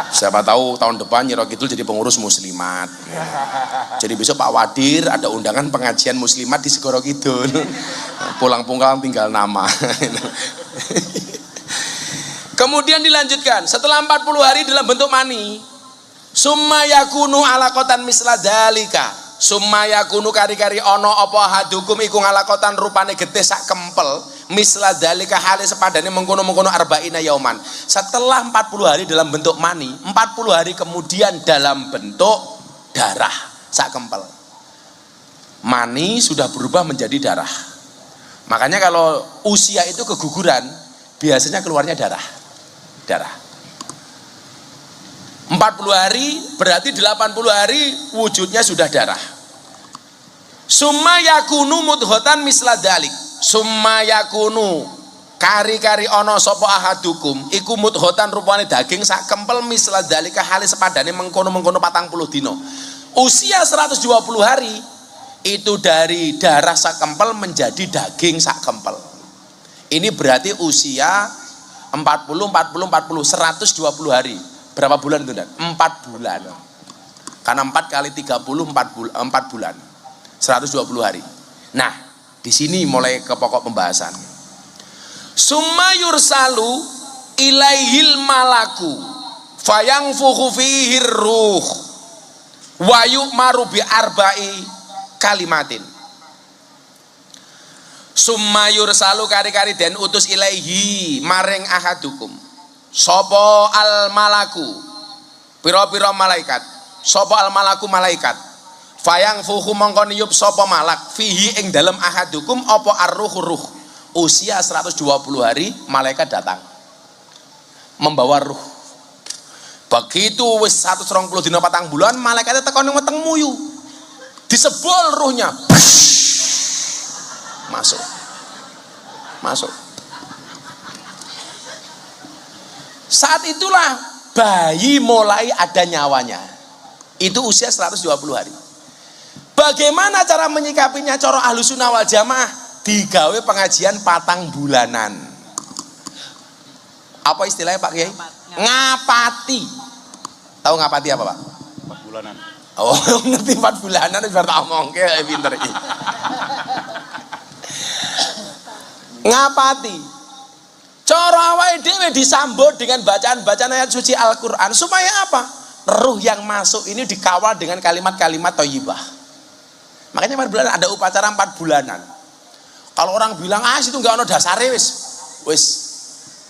Siapa tahu tahun depan Nyiro Kidul jadi pengurus muslimat. Jadi besok Pak Wadir ada undangan pengajian muslimat di Segoro Kidul. Pulang-pulang tinggal nama. Kemudian dilanjutkan setelah 40 hari dalam bentuk mani. Summa yakunu alaqatan misla dzalika. Summa yakunu kari-kari ono apa hadukum iku ngalakotan rupane getih sak kempel. Misla dzalika hale sepadane mengkono-mengkono arba'ina yauman. Setelah 40 hari dalam bentuk mani, 40 hari kemudian dalam bentuk darah sak kempel. Mani sudah berubah menjadi darah. Makanya kalau usia itu keguguran, biasanya keluarnya darah. 40 hari berarti 80 hari wujudnya sudah darah. Summa yakunu mudghatan misla dzalik. Summa yakunu kari-kari ono sapa ahadukum iku mudghatan rupane daging sak kempel misla dzalika hale sepadane mengkono-mengkono 40 dino. Usia 120 hari itu dari darah sak kempel menjadi daging sak kempel. Ini berarti usia 40 120 hari. Berapa bulan itu, Dan? 4 bulan. Karena 4 kali 30 4 bulan. 120 hari. Nah, di sini mulai ke pokok pembahasan. Summa yursalu ilaihil malaku fayangfuhu fihi ruh wa yu'maru bi arba'i kalimatin. Summa yursalu kari-kari den utus ilaihi maring ahadukum sapa al malaku pira-pira malaikat, sapa al malaku malaikat, fayang fuhu mongko niyup sapa malak fihi ing dalem ahadukum apa ar-ruh. Usia 120 hari malaikat datang membawa ruh. Begitu wis 120 dina 4 bulan malaikatnya teko ning weteng muyu. Disebol ruhnya. Masuk. Saat itulah bayi mulai ada nyawanya. Itu usia 120 hari. Bagaimana cara menyikapinya cara Ahlussunnah wal Jamaah? Digawe pengajian 4 bulanan. Apa istilahnya Pak Kiai? Ngapati. Tahu ngapati apa, Pak? 4 bulanan. Oh, ngerti 4 bulanan wis bar tak omongke pinter iki. Ngapati. Cara awake dhewe disambut dengan bacaan-bacaan ayat suci Al-Qur'an supaya apa? Ruh yang masuk ini dikawal dengan kalimat-kalimat thayyibah. Makanya 4 bulan ada upacara 4 bulanan. Kalau orang bilang situ enggak ono dasare wis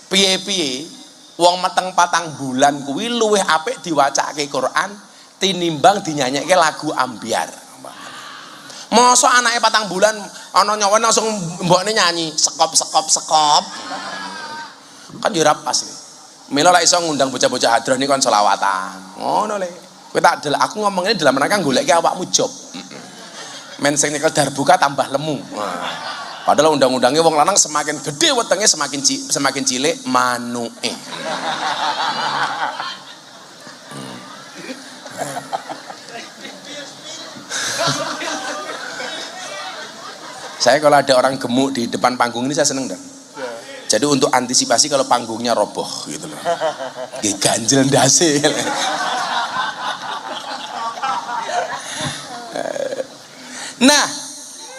piye-piye wong meteng 4 bulan kuwi luwih apik diwacake Quran tinimbang dinyanyekke lagu ambyar. Mosok anake 4 bulan ana nyawa langsung mbokne nyanyi sekop. Kan yo ora pas iki. Mila lek iso ngundang bocah-bocah hadroh niku kon selawatan. Ngono le. Kowe tak delok aku ngomong ini dalam rangka goleki awakmu job. Men sing nyekel darbuka tambah lemu. Padahal undang-undangnya wong lanang semakin gede wetenge semakin cilik manuke. Saya kalau ada orang gemuk di depan panggung ini saya seneng Dan. Jadi untuk antisipasi kalau panggungnya roboh gitu loh. Ganjel ndase. Nah,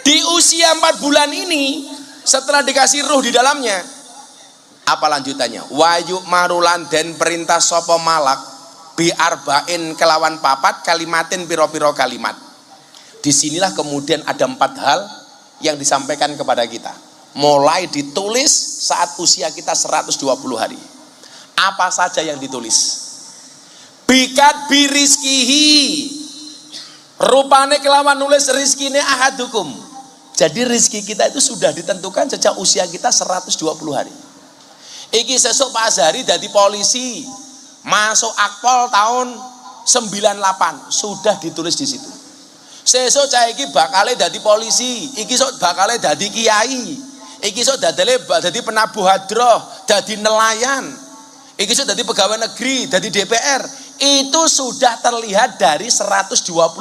di usia 4 bulan ini setelah dikasih ruh di dalamnya, apa lanjutannya? Wayu marulan den perintah sapa malak bi arba'in kelawan 4 kalimatin piro-piro kalimat. Disinilah kemudian ada 4 hal yang disampaikan kepada kita. Mulai ditulis saat usia kita 120 hari. Apa saja yang ditulis? Bikat birizkihi. Rupane kelawan nulis rizkine ahadukum. Jadi rizki kita itu sudah ditentukan sejak usia kita 120 hari. Iki sesuk Pak Azhari dadi polisi, masuk Akpol tahun 98, sudah ditulis di situ. Sesuk cah iki bakale dadi polisi, iki sok bakale dadi kiai, iki sok dadi penabuh hadroh, dadi nelayan, iki sok dadi pegawai negeri, dadi DPR. Itu sudah terlihat dari 120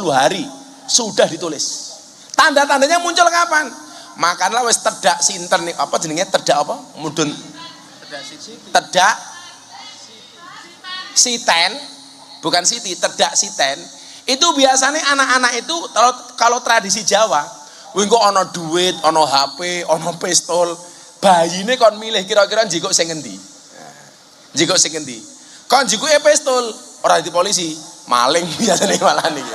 hari, sudah ditulis. Tanda-tandanya muncul kapan? Makanlah wis tedak sinten nih, apa jenenge tedak apa? Mudun tedak siten, bukan siti, tedak siten. Itu biasanya anak-anak itu kalau tradisi Jawa, wingko ono duit, ono HP, ono pistol, bayine kon milih kira-kira njikuk sing endi. Njikuk sing endi? Kon njikuke pistol, ora di polisi, maling biasane malah niki.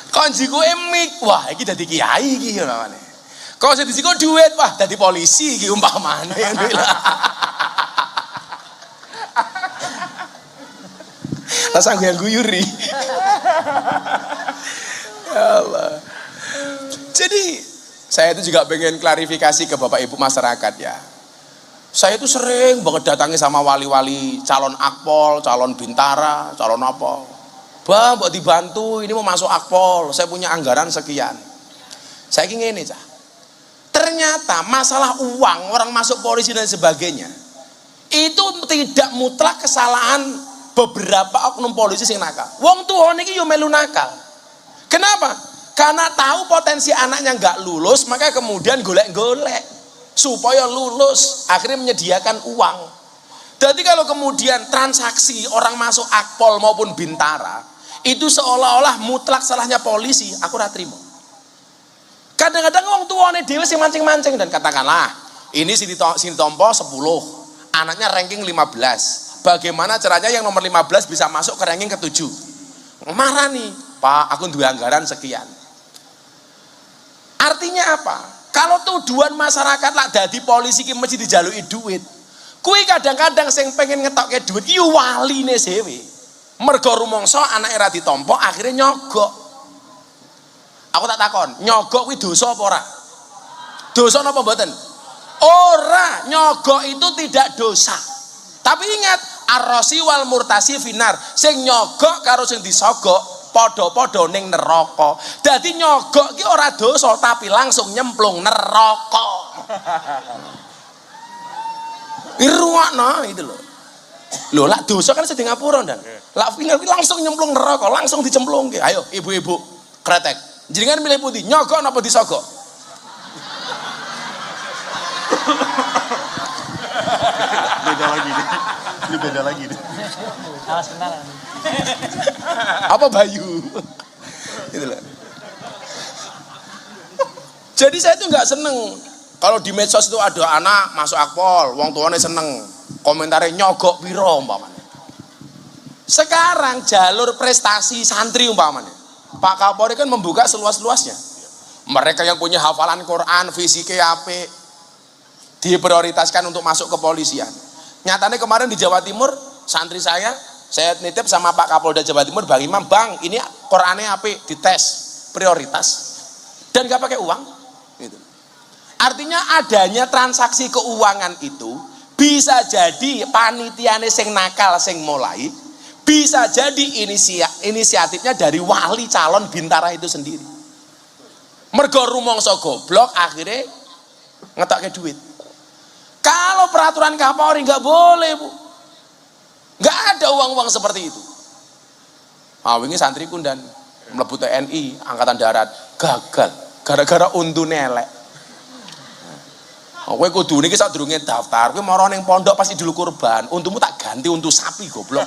Kon njikuke mik, wah iki dadi kiai iki namane. Kok sing dijikuk duit, wah dadi polisi iki umpamane. Rasang yang guyuri. Ya Allah. Jadi saya itu juga pengen klarifikasi ke Bapak Ibu masyarakat ya. Saya itu sering banget datangi sama wali-wali calon Akpol, calon Bintara, calon apa. Bang, buat dibantu, ini mau masuk Akpol, saya punya anggaran sekian. Saya ingin ini cah. Ternyata masalah uang, orang masuk polisi dan sebagainya, itu tidak mutlak kesalahan beberapa oknum polisi sing nakal. Wong tuwa niki yo melu nakal. Kenapa? Karena tahu potensi anaknya nggak lulus, maka kemudian golek-golek. supaya lulus, akhirnya menyediakan uang. Jadi kalau kemudian transaksi orang masuk Akpol maupun Bintara itu seolah-olah mutlak salahnya polisi, aku ora trimo. Kadang-kadang wong tuane dhewe sing mancing-mancing, dan katakanlah ini sini tompo 10, anaknya ranking 15. Bagaimana caranya yang nomor 15 bisa masuk ke ranking ke-7? Marah nih, Pak, aku duwe anggaran sekian. Artinya apa? Kalau tuduhan masyarakat lah dadi polisi ki mesti dijaluki duit. Kuwi kadang-kadang sing pengen ngetokke duit ki waline dhewe. Mergo rumangsa anake ra ditampa akhirnya nyogok. Aku tak takon, nyogok kuwi dosa apa ora? Dosa napa mboten? Ora, nyogok itu tidak dosa. Tapi ingat, ar-rasi wal murtasi finar. Sing nyogok karo sing disogok padha-padha ning neraka. Dadi nyogok ki ora dosa tapi langsung nyemplung neraka. Irungokno itu lho. Lho lak dosa kan sedeng ngapura ndan. Lak final langsung nyemplung neraka, langsung dicemplungke. Ayo ibu-ibu, kretek. Jenengan milih pundi? Nyogok napa disogok? Beda lagi nih. Ini beda lagi nih. Awas benar. Apa Bayu? Itu loh. Jadi saya tuh nggak seneng kalau di medsos itu ada anak masuk Akpol, wong tuane seneng, komentarnya nyogok piro umpamanya. Sekarang jalur prestasi santri umpamanya, Pak Kapolri kan membuka seluas-luasnya. Mereka yang punya hafalan Quran, fisiknya apik, diprioritaskan untuk masuk ke kepolisian. Nyatanya kemarin di Jawa Timur, santri saya nitip sama Pak Kapolda Jawa Timur, Bang Imam, Bang, ini Qurannya apik, dites prioritas dan gak pakai uang. Gitu. Artinya adanya transaksi keuangan itu bisa jadi panitiane sing nakal sing mulai, bisa jadi inisiatifnya dari wali calon Bintara itu sendiri. Mergo rumangsa goblok akhirnya ngetokke duit. Kalau peraturan Kapolri nggak boleh, Bu. Nggak ada uang-uang seperti itu. Wingi santri kundan mlebu TNI Angkatan Darat gagal gara-gara untune elek. Kowe kudune iki sadurunge daftar, kowe mara ning pondok pasti dulu kurban. Untumu tak ganti untuk sapi goblok.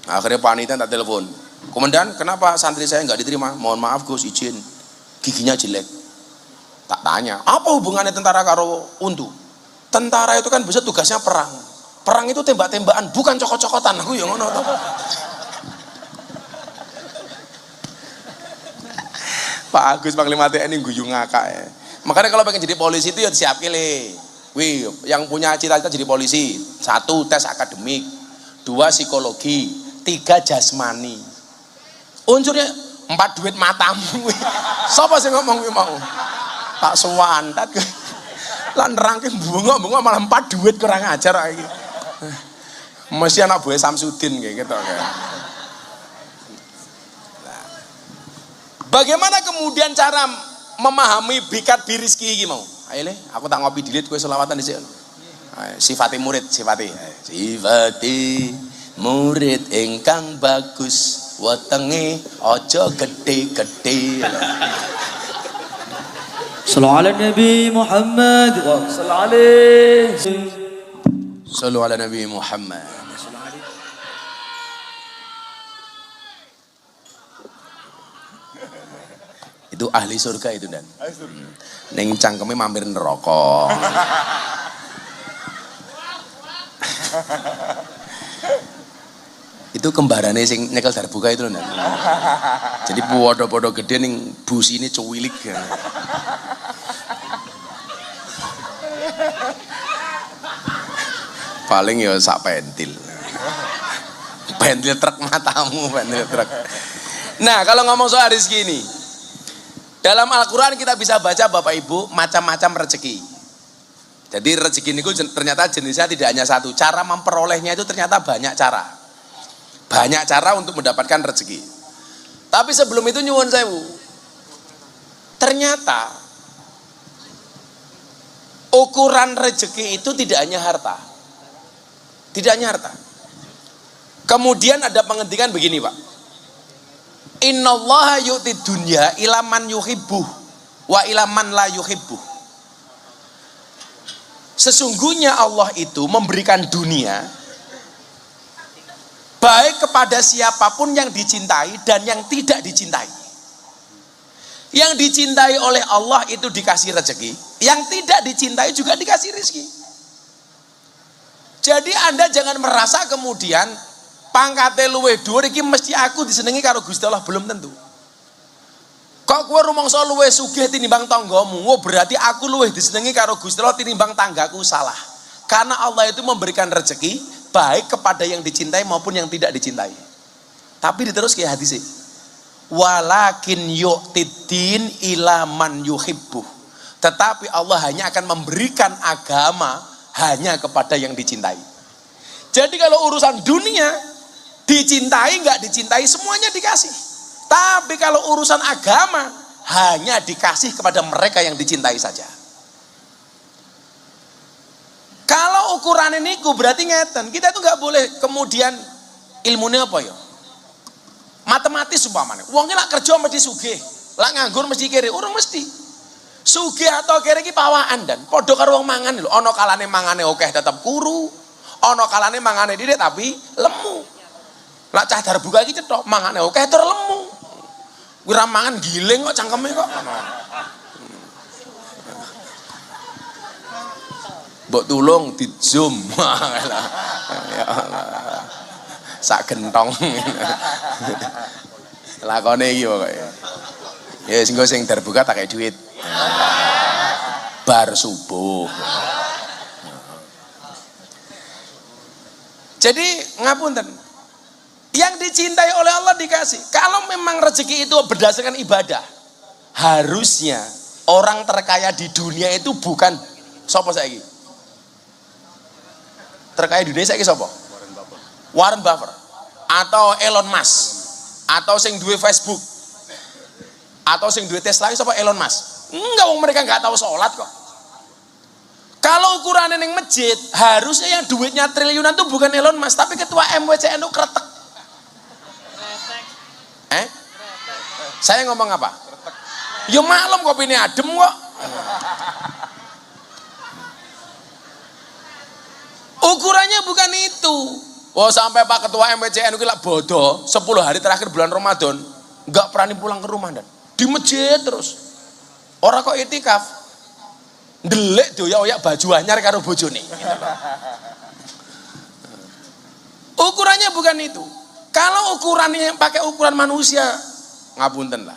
Akhirnya panitia tak telepon. Komandan, kenapa santri saya nggak diterima? Mohon maaf Gus, izin. Giginya jelek. Tak tanya, apa hubungannya tentara karo untu? Tentara itu kan bisa tugasnya perang. Perang itu tembak-tembakan, bukan cokot-cokotan. Aku ya ngono to. Pak Agus Panglima TNI guyu ngakak ya. Makanya kalau pengen jadi polisi itu ya siap pilih. Wih, yang punya cita-cita jadi polisi, 1 tes akademik, 2 psikologi, 3 jasmani. Unsurnya 4 duit matamu. Siapa sih ngomong mau? Tak sewantat. Lan nerangke bunga malah 4 duit kurang ajar iki. Mesti anak buah Samsudin kayak gitu kan. Nah, bagaimana kemudian cara memahami bikat birizki iki mau? Ayo le, aku tak ngopi dilit kowe selawatan dhisik. Sifati murid, sifati murid ingkang bagus, wetenge aja gede-gede. Sallu ala Nabi Muhammad wa sallu ala Nabi Muhammad. Itu ahli surga itu dan neng cangkeme mampir neraka. Itu kembarannya sing nyekel darbuka itu dan. Jadi podo-podo gede ning busi ini cuwilik. Paling ya sak pentil. Pentil truk matamu, pentil truk. Nah, kalau ngomong soal rezeki ini, dalam Al-Quran kita bisa baca Bapak Ibu macam-macam rezeki. Jadi rezeki ini ternyata jenisnya tidak hanya satu. Cara memperolehnya itu ternyata banyak cara. Banyak cara untuk mendapatkan rezeki. Tapi sebelum itu nyuwun sewu. Ternyata ukuran rezeki itu tidak hanya harta. Tidak hanya harta. Kemudian ada penghentikan begini, Pak. Innallaha yu'ti dunya ila man yuhibbuh wa ila man la yuhibbuh. Sesungguhnya Allah itu memberikan dunia baik kepada siapapun yang dicintai dan yang tidak dicintai. Yang dicintai oleh Allah itu dikasih rezeki, yang tidak dicintai juga dikasih rezeki. Jadi Anda jangan merasa kemudian pangkate luwih dhuwur iki mesti aku disenengi karo Gusti Allah, belum tentu. Kok kowe rumangsa luwih sugih tinimbang tanggamu, oh berarti aku luwih disenengi karo Gusti Allah tinimbang tanggaku, salah. Karena Allah itu memberikan rezeki baik kepada yang dicintai maupun yang tidak dicintai. Tapi diterus kayak hadis sih. Walakin yu'tiddin ila man yuhibbu. Tetapi Allah hanya akan memberikan agama hanya kepada yang dicintai. Jadi kalau urusan dunia dicintai nggak dicintai semuanya dikasih. Tapi kalau urusan agama hanya dikasih kepada mereka yang dicintai saja. Kalau ukuran ini berarti ngeten, kita itu nggak boleh kemudian ilmunya apa ya? Matematis umpamanya. Wongnya lak kerja mesti sugih, lak nganggur mesti kere, urung mesti. Sugih atau kere iki pawaan dan padha karo wong mangan lho. Ana kalane mangane akeh tetep kuru, ana kalane mangane dhithik tapi lemu. Lak cah darbuka iki cetok, mangane akeh tur lemu. Kuwi ra mangan giling kok cangkeme kok. Mbok tulung di zoom. Ya Allah. Sak gentong. Lakone iki pokoke. Ya sing sing terbuka tak kayak duit. Bar subuh. Jadi ngapunten. Yang dicintai oleh Allah dikasih. Kalau memang rezeki itu berdasarkan ibadah, harusnya orang terkaya di dunia itu bukan sapa saiki? Terkaya di dunia saiki sapa? Warren Buffett atau Elon Musk atau sing duwe Facebook atau sing duwe Tesla sapa Elon Musk? Enggak, wong mereka enggak tahu sholat kok. Kalau ukurannya yang masjid, harusnya yang duitnya triliunan itu bukan Elon Musk tapi ketua MWCNU kretek. Saya ngomong apa? Ya maklum kopine adem kok. Ukurannya bukan itu. Oh sampai Pak Ketua MWCNU itu bodoh 10 hari terakhir bulan Ramadan nggak berani pulang ke rumah dan di masjid terus. Orang kok itikaf ndelik doyak-oyak baju anyar karo bojone. Ukurannya bukan itu. Kalau ukurannya pakai ukuran manusia, ngapunten lah.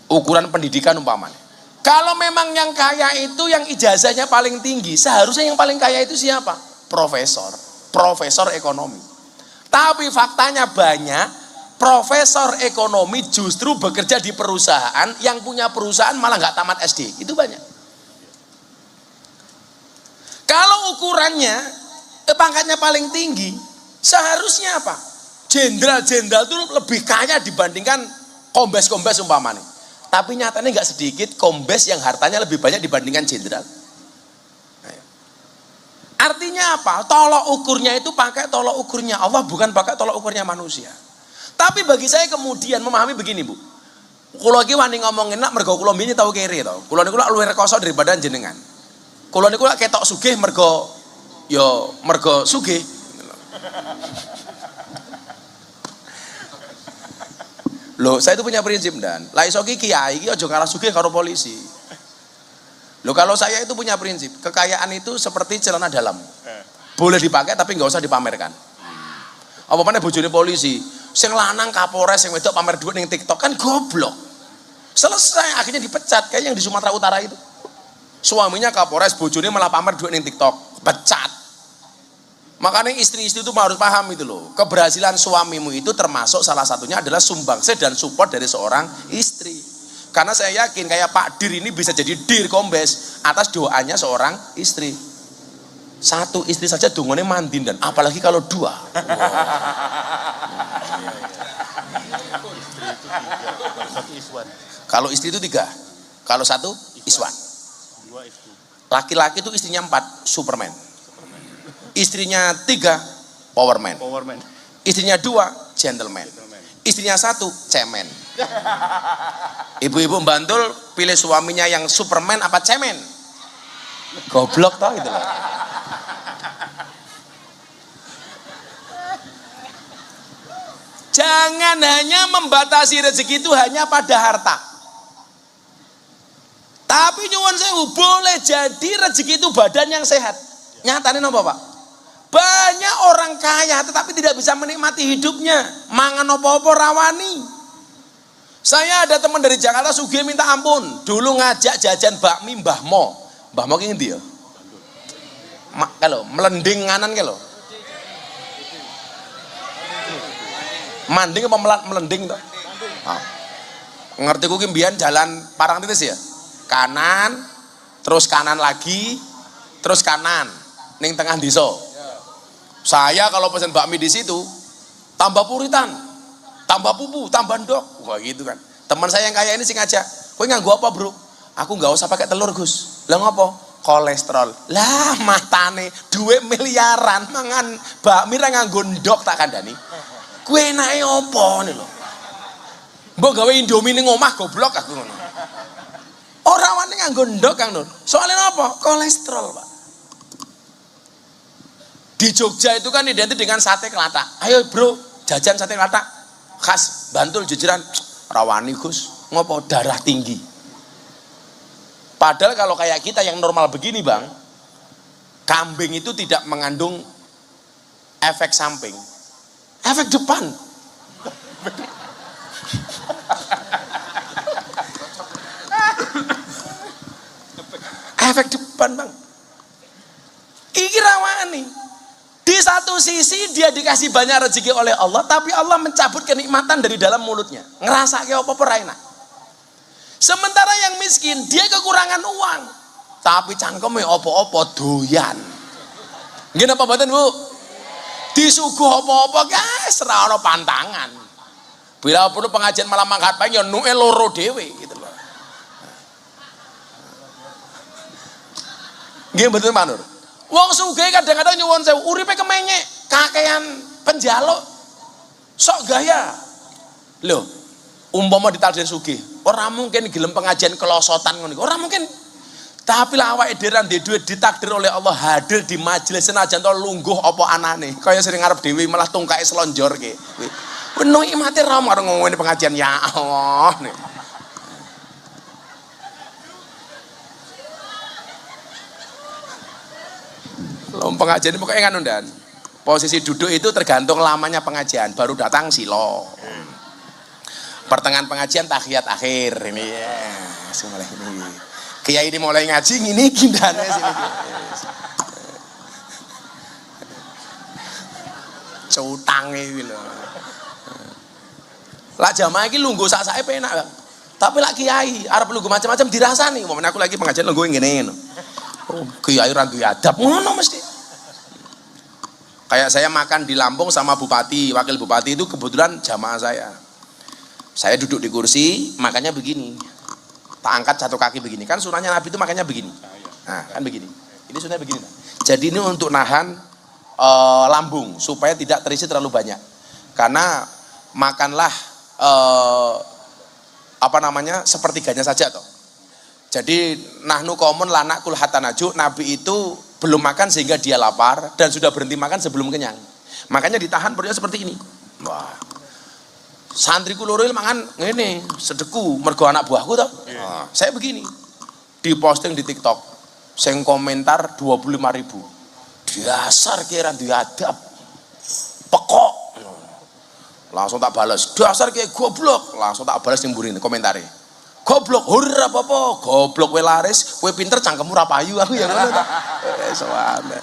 Ukuran pendidikan umpamanya. Kalau memang yang kaya itu yang ijazahnya paling tinggi, seharusnya yang paling kaya itu siapa? Profesor ekonomi. Tapi faktanya banyak profesor ekonomi justru bekerja di perusahaan yang punya perusahaan malah nggak tamat SD. Itu banyak. Kalau ukurannya pangkatnya paling tinggi, seharusnya apa? Jenderal-jenderal itu lebih kaya dibandingkan kombes-kombes umpamanya. Tapi nyatanya nggak sedikit kombes yang hartanya lebih banyak dibandingkan jenderal. Artinya apa? Tolok ukurnya itu pakai tolok ukurnya Allah, bukan pakai tolok ukurnya manusia. Tapi bagi saya kemudian memahami begini, Bu. Kula iki wani ngomong enak mergo kula mbiyene tau kere to. Kula niku lak luwih rekoso daripada jenengan. Kula niku lak ketok sugih mergo sugih. Loh, saya itu punya prinsip dan lah iso ki kiai iki aja kalah sugih karo polisi. Loh, kalau saya itu punya prinsip, kekayaan itu seperti celana dalam. Boleh dipakai tapi nggak usah dipamerkan. Apa mana bojone polisi, sing lanang Kapolres, sing wedok pamer duit ning TikTok kan goblok. Selesai akhirnya dipecat kayak yang di Sumatera Utara itu. Suaminya Kapolres, bojone malah pamer duit ning TikTok, pecat. Makanya istri-istri itu harus paham itu loh. Keberhasilan suamimu itu termasuk salah satunya adalah sumbangsi dan support dari seorang istri. Karena saya yakin kayak Pak Dir ini bisa jadi Dir Kombes atas doanya seorang istri. Satu istri saja dongone mandin dan apalagi kalau dua. Wow. Kalau istri itu 3, kalau 1 Iswan. Laki-laki itu istrinya 4 Superman. Istrinya 3 Powerman. Istrinya 2 Gentleman. Istrinya 1 Cemen. Ibu-ibu Bantul pilih suaminya yang Superman apa Cemen? Goblok toh gitu loh. Jangan hanya membatasi rezeki itu hanya pada harta. Tapi nyuwun sewu, boleh jadi rezeki itu badan yang sehat. Nyatanya apa Pak? Banyak orang kaya tetapi tidak bisa menikmati hidupnya. Mangan apa-apa rawani. Saya ada teman dari Jakarta sugih minta ampun. Dulu ngajak jajan bakmi Mbah Mo. Mbah Mo ki ngendi ya? Kalau melending nganan kalau. Manding apa melending toh? Oh. Ngerti ku ki mbiyen jalan Parangtritis ya? Kanan, terus kanan lagi, terus kanan, ning tengah desa. Saya kalau pesen bakmi di situ, tambah puritan, tambah pupu, tambah ndok, wah gitu kan. Teman saya yang kaya ini sih ngajak, kowe nganggo apa bro? Aku nggak usah pakai telur Gus. Lah ngopo? Kolesterol. Lah matane, duit miliaran, mangan bakmi ra nganggo ndok tak kandhani. Kowe enake opo nih lho? Mbok gawe Indomie ning omah goblok aku ngono. Ora wani nganggo ndok Kang Nur. Soalnya apa? Kolesterol, Pak. Di Jogja itu kan identik dengan sate kelatak. Ayo bro, jajan sate kelatak. Khas Bantul Jejeran. Rawani Gus, ngopo darah tinggi. Padahal kalau kayak kita yang normal begini Bang, kambing itu tidak mengandung efek samping. Efek depan. Efek depan Bang. Iki rawani. Di satu sisi dia dikasih banyak rezeki oleh Allah, tapi Allah mencabut kenikmatan dari dalam mulutnya. Ngerasa kayak apa enak. Sementara yang miskin dia kekurangan uang, tapi cangkeme apa-apa doyan. Nggih napa mboten Bu? Disuguh apa-apa guys, ora ana pantangan. Bila perlu pengajian malam mangkat pagi ya nuke loro dhewe gitu loh. Nggih mboten manur. Wong sugih kadang-kadang nyuwun sewu, uripe kemenyek, kakean penjaluk. Sok gaya. Loh, umpama ditakdir sugih, ora mungkin gelem pengajian kelosotan ngono. Ora mungkin. Tapi lah awake dhewe ndek duit ditakdir oleh Allah hadir di majelis senajan to lungguh apa anane. Kaya sering ngarep dhewe malah tungkae slonjorke. Penuh imate ra karo ngomongin pengajian ya Allah. Pengajian pokoknya kan undan. Posisi duduk itu tergantung lamanya pengajian. Baru datang silo. Pertengahan pengajian tahiyat akhir ini ya. Mulai ini. Kiai ini mulai ngaji ngini gindane sini. Cutang iki lho. Lah jamaah iki lungguh sak-sake penak, Bang. Tapi lak kiai arep lungguh macam-macam dirasani. Momen aku lagi pengajian lungguh ngene ngono. Oh, kiai ra duwe adab ngono mesti. Kayak saya makan di Lampung sama bupati, wakil bupati itu kebetulan jamaah saya. Saya duduk di kursi, makannya begini. Tak angkat satu kaki begini. Kan sunahnya Nabi itu makannya begini. Nah, kan begini. Ini sunahnya begini. Jadi ini untuk nahan lambung supaya tidak terisi terlalu banyak. Karena makanlah sepertiganya saja toh. Jadi nahnu qaumun la naqul hatta naju, Nabi itu belum makan sehingga dia lapar dan sudah berhenti makan sebelum kenyang. Makanya ditahan perutnya seperti ini. Wah. Santriku loro mangan ngene, sedeku mergo anak buahku toh. Nah, saya begini. Diposting di TikTok. Sing komentar 25.000. Dasar kira diadab. Pekok. Langsung tak balas. Dasar kayak goblok. Langsung tak balas yang burin komentarnya. Goblok, hurra apa-apa, goblok we laris, we pinter cangkemmu ra payu aku ya ngono ta. Sowane.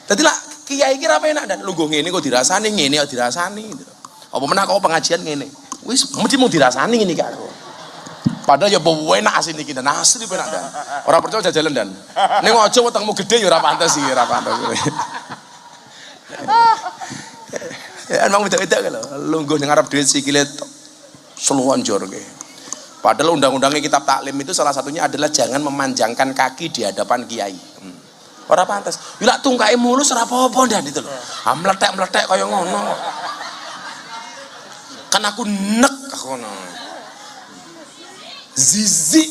Dadi lah kiai iki ra penak dan lungguh ngene kok dirasani, ngene kok dirasani gitu. Apa menah kok pengajian ngene. Wis mesti mau dirasani ngene iki aku. Padahal ya enak asine iki dan asli penak dan. Ora percaya jajalan dan. Ning aja wetengmu gede ya ora pantes iki, ora pantes. Ya emang beda-beda kalau lungguh yang Arab duit sikile selonjor ke. Padahal undang-undangnya kitab taklim itu salah satunya adalah jangan memanjangkan kaki di hadapan kiai. Ora pantes. Bila tungkae mulus ora apa-apa ndan itu lho. Ah meletek-meletek kaya ngono. Kan aku nek aku ngono. Zizi.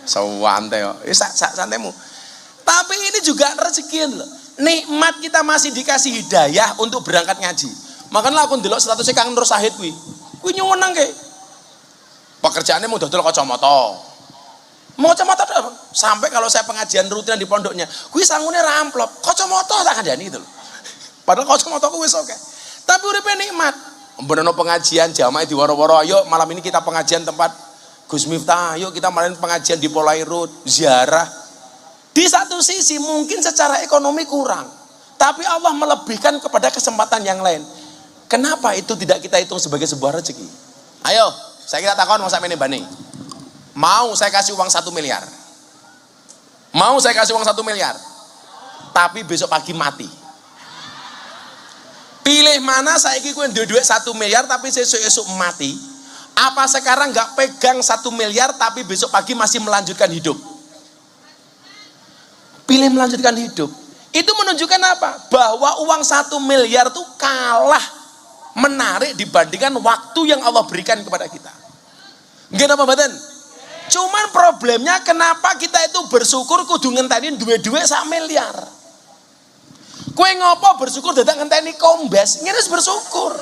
Santai kok. Santaimu. Tapi ini juga rezeki loh. Nikmat kita masih dikasih hidayah untuk berangkat ngaji. Makanya aku ndelok statusnya Kang Nur Sahid kuwi. Kuwi nyuwenang ke. Pekerjaannya mau dodol kacamata. Mau kacamata sampai kalau saya pengajian rutin di pondoknya, kuwi sangune ramplop. Kacamata tak kandhani gitu loh. Padahal kacamata ku wis oke. Tapi uripe nikmat. Mbenono pengajian jamaah di waro-waro, ayo malam ini kita pengajian tempat Gus Miftah, ayo kita malam pengajian di Polairut, ziarah. Di satu sisi mungkin secara ekonomi kurang, tapi Allah melebihkan kepada kesempatan yang lain. Kenapa itu tidak kita hitung sebagai sebuah rezeki? Ayo, saya kira takon mau sampai ini Bani. Mau saya kasih uang 1 miliar. Mau saya kasih uang 1 miliar. Tapi besok pagi mati. Pilih mana saiki kowe duwe 1 miliar tapi esuk-esuk mati. Apa sekarang nggak pegang 1 miliar tapi besok pagi masih melanjutkan hidup? Pilih melanjutkan hidup. Itu menunjukkan apa? Bahwa uang 1 miliar itu kalah menarik dibandingkan waktu yang Allah berikan kepada kita. Nggih napa mboten? Cuman problemnya kenapa kita itu bersyukur kudu ngenteni duwe-duwe 1 miliar. Kue ngopo bersyukur dadak ngenteni kombes, ngiris bersyukur.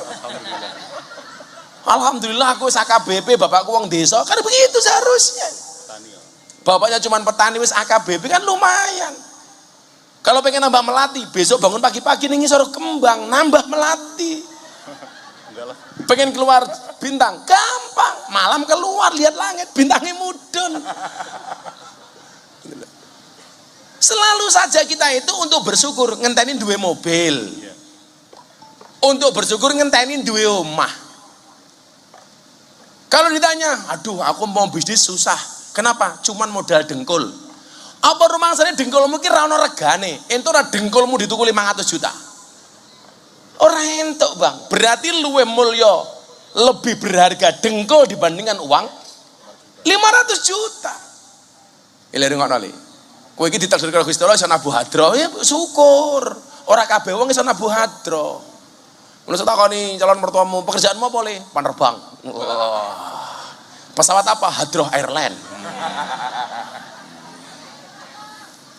Alhamdulillah aku AKBP, bapakku wong desa, kan begitu seharusnya. Bapaknya cuma petani wis AKBP kan lumayan. Kalau pengen nambah melati, besok bangun pagi-pagi ning ngisor kembang, nambah melati. Pengen keluar bintang, gampang. Malam keluar lihat langit, bintangnya mudun. Selalu saja kita itu untuk bersyukur ngentenin duwe mobil. Untuk bersyukur ngentenin duwe omah. Kalau ditanya, aduh aku mau bisnis susah. Kenapa? Cuman modal dengkul. Apa rumangsane dengkul mungkin ra ono regane. Entuk ra dengkulmu dituku 500 juta. Ora entuk, Bang. Berarti luwih mulya, lebih berharga dengkul dibandingkan uang 500 juta. Ile ngono li. Kowe iki ditakdir karo Gusti Allah iso nabuh hadro, ya syukur. Ora kabeh wong iso nabuh hadro. Mun takoni calon mertuamu, pekerjaanmu apa le? Penerbang. Pesawat apa? Hadroh Airline.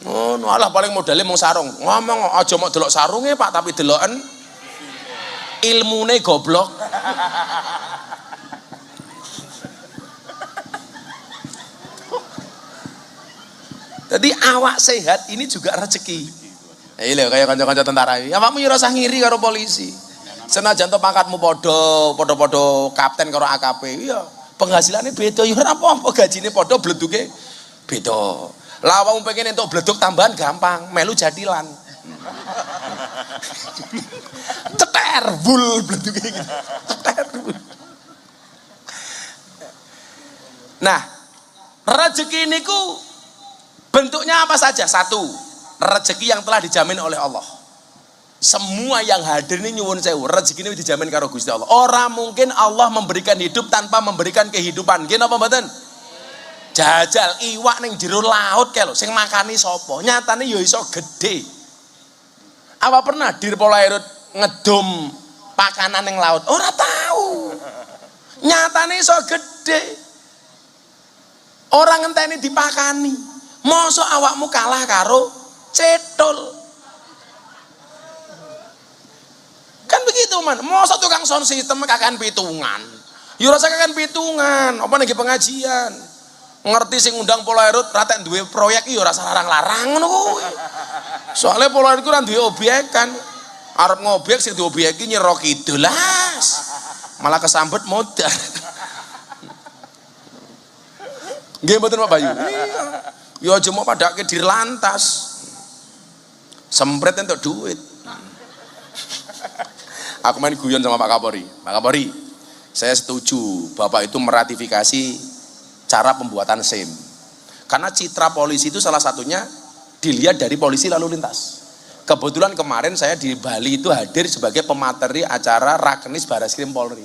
Oh, alah paling modalnya mau sarung. Ngomong aja mau delok sarunge Pak, tapi deloken ilmune goblok. Jadi awak sehat ini juga rezeki. Iya kayak kanca-kanca tentara. Awakmu ya rasa ngiri karo polisi. Senajan to pangkatmu padha-padha kapten karo AKP. Iya, penghasilannya beda. Ya ora apa-apa gajine padha bleduke beda. Lah awakmu pengen entuk bleduk tambahan gampang, melu jadilan. Ceter bul bleduke gitu. Ceter bul. Nah, rezeki niku bentuknya apa saja? Satu, rezeki yang telah dijamin oleh Allah. Semua yang hadir ini nyuwun sewu, rezeki ini dijamin karo Gusti Allah. Orang mungkin Allah memberikan hidup tanpa memberikan kehidupan. Nggih napa mboten? Jajal iwak ning jero laut kae lho, sing makani sapa? Nyatane ya iso gede. Apa pernah Dir Polairut ngedom pakanan ning laut? Ora tahu. Nyatane iso gede. Orang ngenteni dipakani. Mosok awakmu kalah karo cetul. Kan begitu man. Mosok tukang sound system kakan pitungan. Ya rasa kakan pitungan, apa ning pengajian. Ngerti sing undang Polairut ratek duwe proyek ya ora larang-larang ngono kuwi. Soale Polairut ku ora duwe obyek kan. Arep ngobyek sing duwe obyek iki Nyero Kidul las. Malah kesambet modal. Nggih mboten Pak Bayu. Iya. Ya aja mau padake dirlantas. Sempret entuk duit. Aku main guyon sama Pak Kapolri. Pak Kapolri, saya setuju Bapak itu meratifikasi cara pembuatan SIM. Karena citra polisi itu salah satunya dilihat dari polisi lalu lintas. Kebetulan kemarin saya di Bali itu hadir sebagai pemateri acara Rakenis Barreskrim Polri.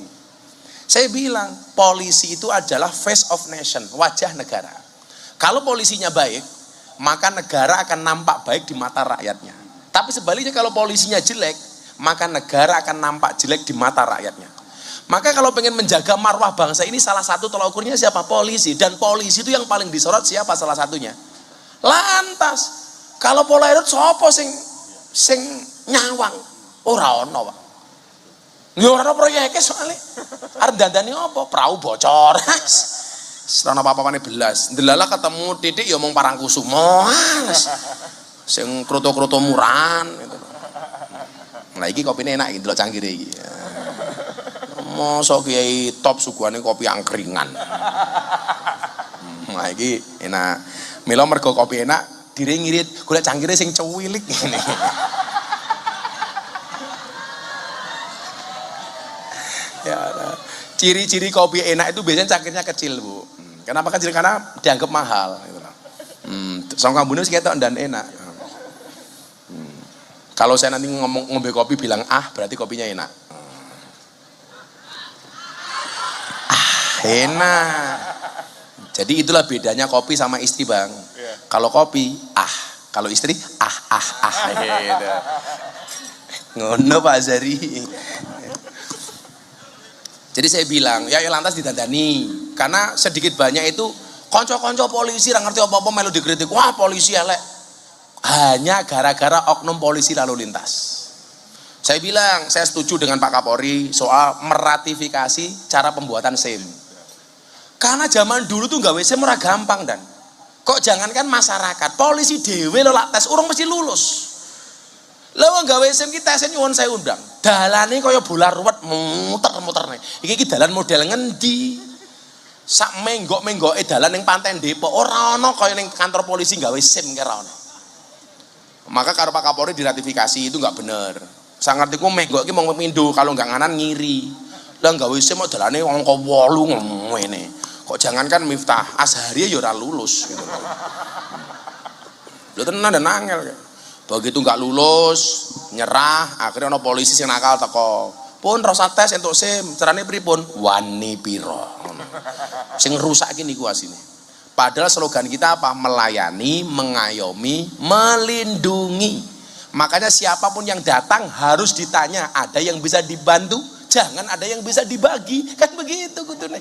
Saya bilang, polisi itu adalah face of nation, wajah negara. Kalau polisinya baik, maka negara akan nampak baik di mata rakyatnya. Tapi sebaliknya kalau polisinya jelek, maka negara akan nampak jelek di mata rakyatnya. Maka kalau pengen menjaga marwah bangsa ini salah satu tolak ukurnya siapa? Polisi. Dan polisi itu yang paling disorot siapa salah satunya? Lantas. Kalau Polairut sopo sing nyawang? Ora ono, Pak. Ya ora ono proyeke soalnya. Arep dandani apa? Prau bocor. Serana apa-apane belas. Ndelala ketemu titik ya omong Parangkusumo. Sing kroto-kroto murahan gitu. Nah iki kopine enak iki delok cangkire iki. Mosok kiai top suguhane kopi angkringan. Nah iki enak. Mila mergo kopi enak, dire ngirit golek cangkire sing cuwilik ngene. Ya, ciri-ciri kopi enak itu biasanya cangkirnya kecil, Bu. Kenapa kecil? Karena dianggap mahal gitu loh. Sangka ambune sing ketok dan enak. Kalau saya nanti ngomong ngombe kopi bilang berarti kopinya enak. Enak. Jadi itulah bedanya kopi sama istri, Bang. Kalau kopi kalau istri gitu. Ngono Pak Zari. Jadi saya bilang, ya lantas didandani. Karena sedikit banyak itu konco-konco polisi ra ngerti apa-apa melu dikritik. Wah, polisi elek. Hanya gara-gara oknum polisi lalu lintas. Saya bilang, saya setuju dengan Pak Kapolri soal meratifikasi cara pembuatan SIM. Karena zaman dulu tuh gawe SIM ora gampang dan. Kok jangankan masyarakat, polisi dhewe lo lak tes urung mesti lulus. Lah gawe SIM ki tese nyuwun saya undang. Dalane kaya bola ruwet muter-muter nih. Iki dalan model ngendi? Sak menggok-menggoke dalan ning Panten Depok ora ana kaya ning kantor polisi gawe SIM ki ora ana. Maka karo Pak Kapolri diratifikasi itu enggak bener. Sak ngertiku menggok ki mung pemindo, kalau enggak nganan ngiri. Lah gawe SIM dalane angka 8 ngene. Kok jangankan Miftah Azhari ya ora lulus gitu. Lho tenan dan angel kayak. Begitu nggak lulus, nyerah, akhirnya ono polisi sing nakal teko. Pun rasa tes entuk SIM, carane pripun? Wani piro. Sing rusak iki niku asine. Padahal slogan kita apa? Melayani, mengayomi, melindungi. Makanya siapapun yang datang harus ditanya, ada yang bisa dibantu, jangan ada yang bisa dibagi. Kan begitu kudune.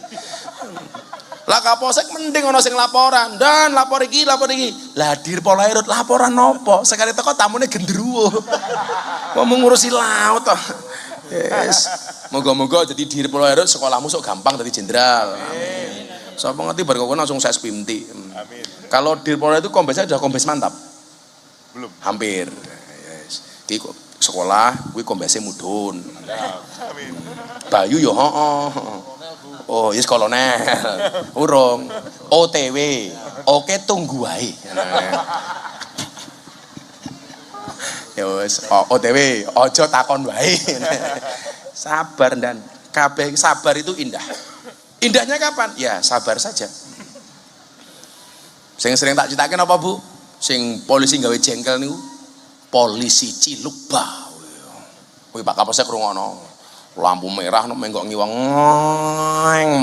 Lah Kapolsek mending ono sing laporan dan lapor iki. Lah Dir Polairut laporan nopo? Sekali teko tamune gendruwo. Mau ngurusi laut toh. Yes. Moga-moga jadi Dir Polairut sekolahmu sok gampang dadi jenderal. Amin. Sapa ngerti bar kok langsung ses pimti. Amin. Kalau Dir Polairut itu kombesnya udah kombes mantap. Belum. Hampir. Yes. Ki sekolah kuwi kombesnya mudhun. Amin. Bayu yo heeh. Oh, yes kolonel. Urung. OTW. Oke tunggu wae. Ya wis, OTW, ojo takon wae. Sabar dan kabeh sabar itu indah. Indahnya kapan? Ya, sabar saja. Sing sering tak critake apa, Bu? Sing polisi gawe jengkel niku polisi Cilukba. Kuwi Pak Kapolsek krungono. Lampu merah menggok ngiwang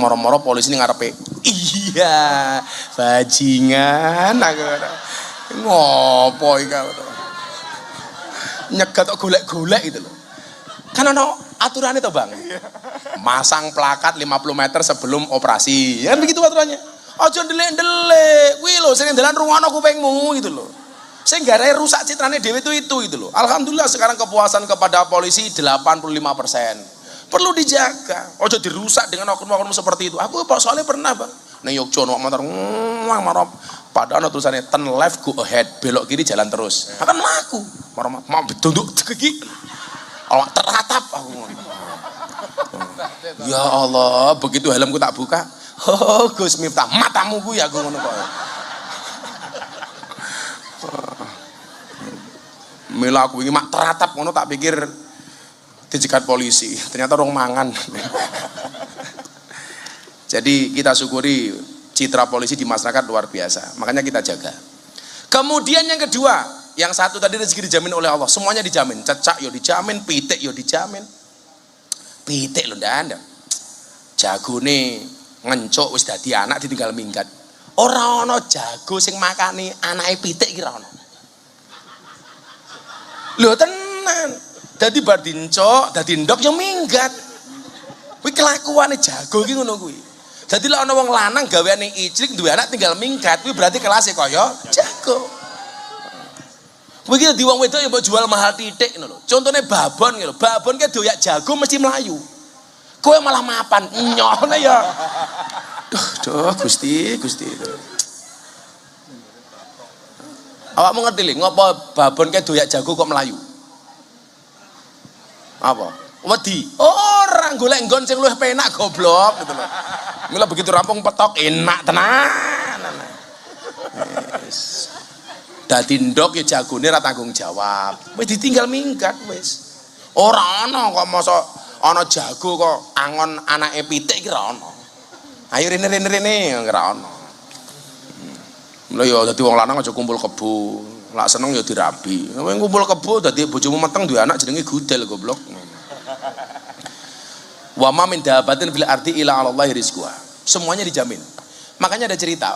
moro-moro polisi ini ngarepe iya bajingan aku ngopo iki nyegat kok golek-golek gitu loh kan ana aturannya toh Bang masang plakat 50 meter sebelum operasi ya begitu aturannya aja ndelik-ndelik kuwi lho sing dalan rungono kupingmu gitu loh sing garae rusak citrane dhewe itu gitu loh alhamdulillah sekarang kepuasan kepada polisi 85%. Perlu dijaga, ojo dirusak dengan oknum-oknum seperti itu. Aku soalnya pernah Bang, ning Yogyakarta motor marah, padahal tulisannya turn left go ahead, belok kiri jalan terus. Akan laku, mau ditunduk gigi, awak teratap aku. Ya Allah, begitu helmku tak buka, oh Gus Miftah, matamu gue ya gue ngono kok. Mila aku ini mak teratap ngono tak pikir dicegat polisi, ternyata orang mangan. Jadi kita syukuri citra polisi di masyarakat luar biasa, makanya kita jaga. Kemudian yang kedua, yang satu tadi rezeki dijamin oleh Allah, semuanya dijamin, cecak yo dijamin, pitik yo dijamin. Pitik lho ndak. Jagone ngencuk wis dadi anak ditinggal minggat. Ora ana jago sing makani anake pitik ki ora ana. Lho tenan. Dadi bar dincok, dadi ndok yo minggat. Kuwi kelakuane jago iki ngono kuwi. Dadi lek ana wong lanang gaweane iclik duwe anak tinggal minggat, kuwi berarti kelasé kaya jago. Kuwi iki di wong wedok ya mbok jual mahal titik ngono lho. Contone babon iki lho. Babon ki doyak jago mesti mlayu. Kowe malah mapan nyone ya. Duh, Gusti. Awakmu ngerti lho, ngopo babon ki doyak jago kok mlayu? Apa? Wedi. Ora golek nggon sing luwih penak goblok gitu lho. Mula begitu rampung petok enak tenan. Wis. Dadi ndok ya jagone ra tanggung jawab. Wis ditinggal minggat wis. Ora ana kok mosok ana jago kok angon anake pitik ki ra ana. Ayo rene ora ana. Mula ya dadi wong lanang aja kumpul kebo. Lak seneng ya dirabi. Kowe kumpul kebo dadi bojomu meteng duwe anak jenenge gudel goblok. Wa ma min dabatin fil ardi illa 'ala Allahi rizquha. Semuanya dijamin. Makanya ada cerita.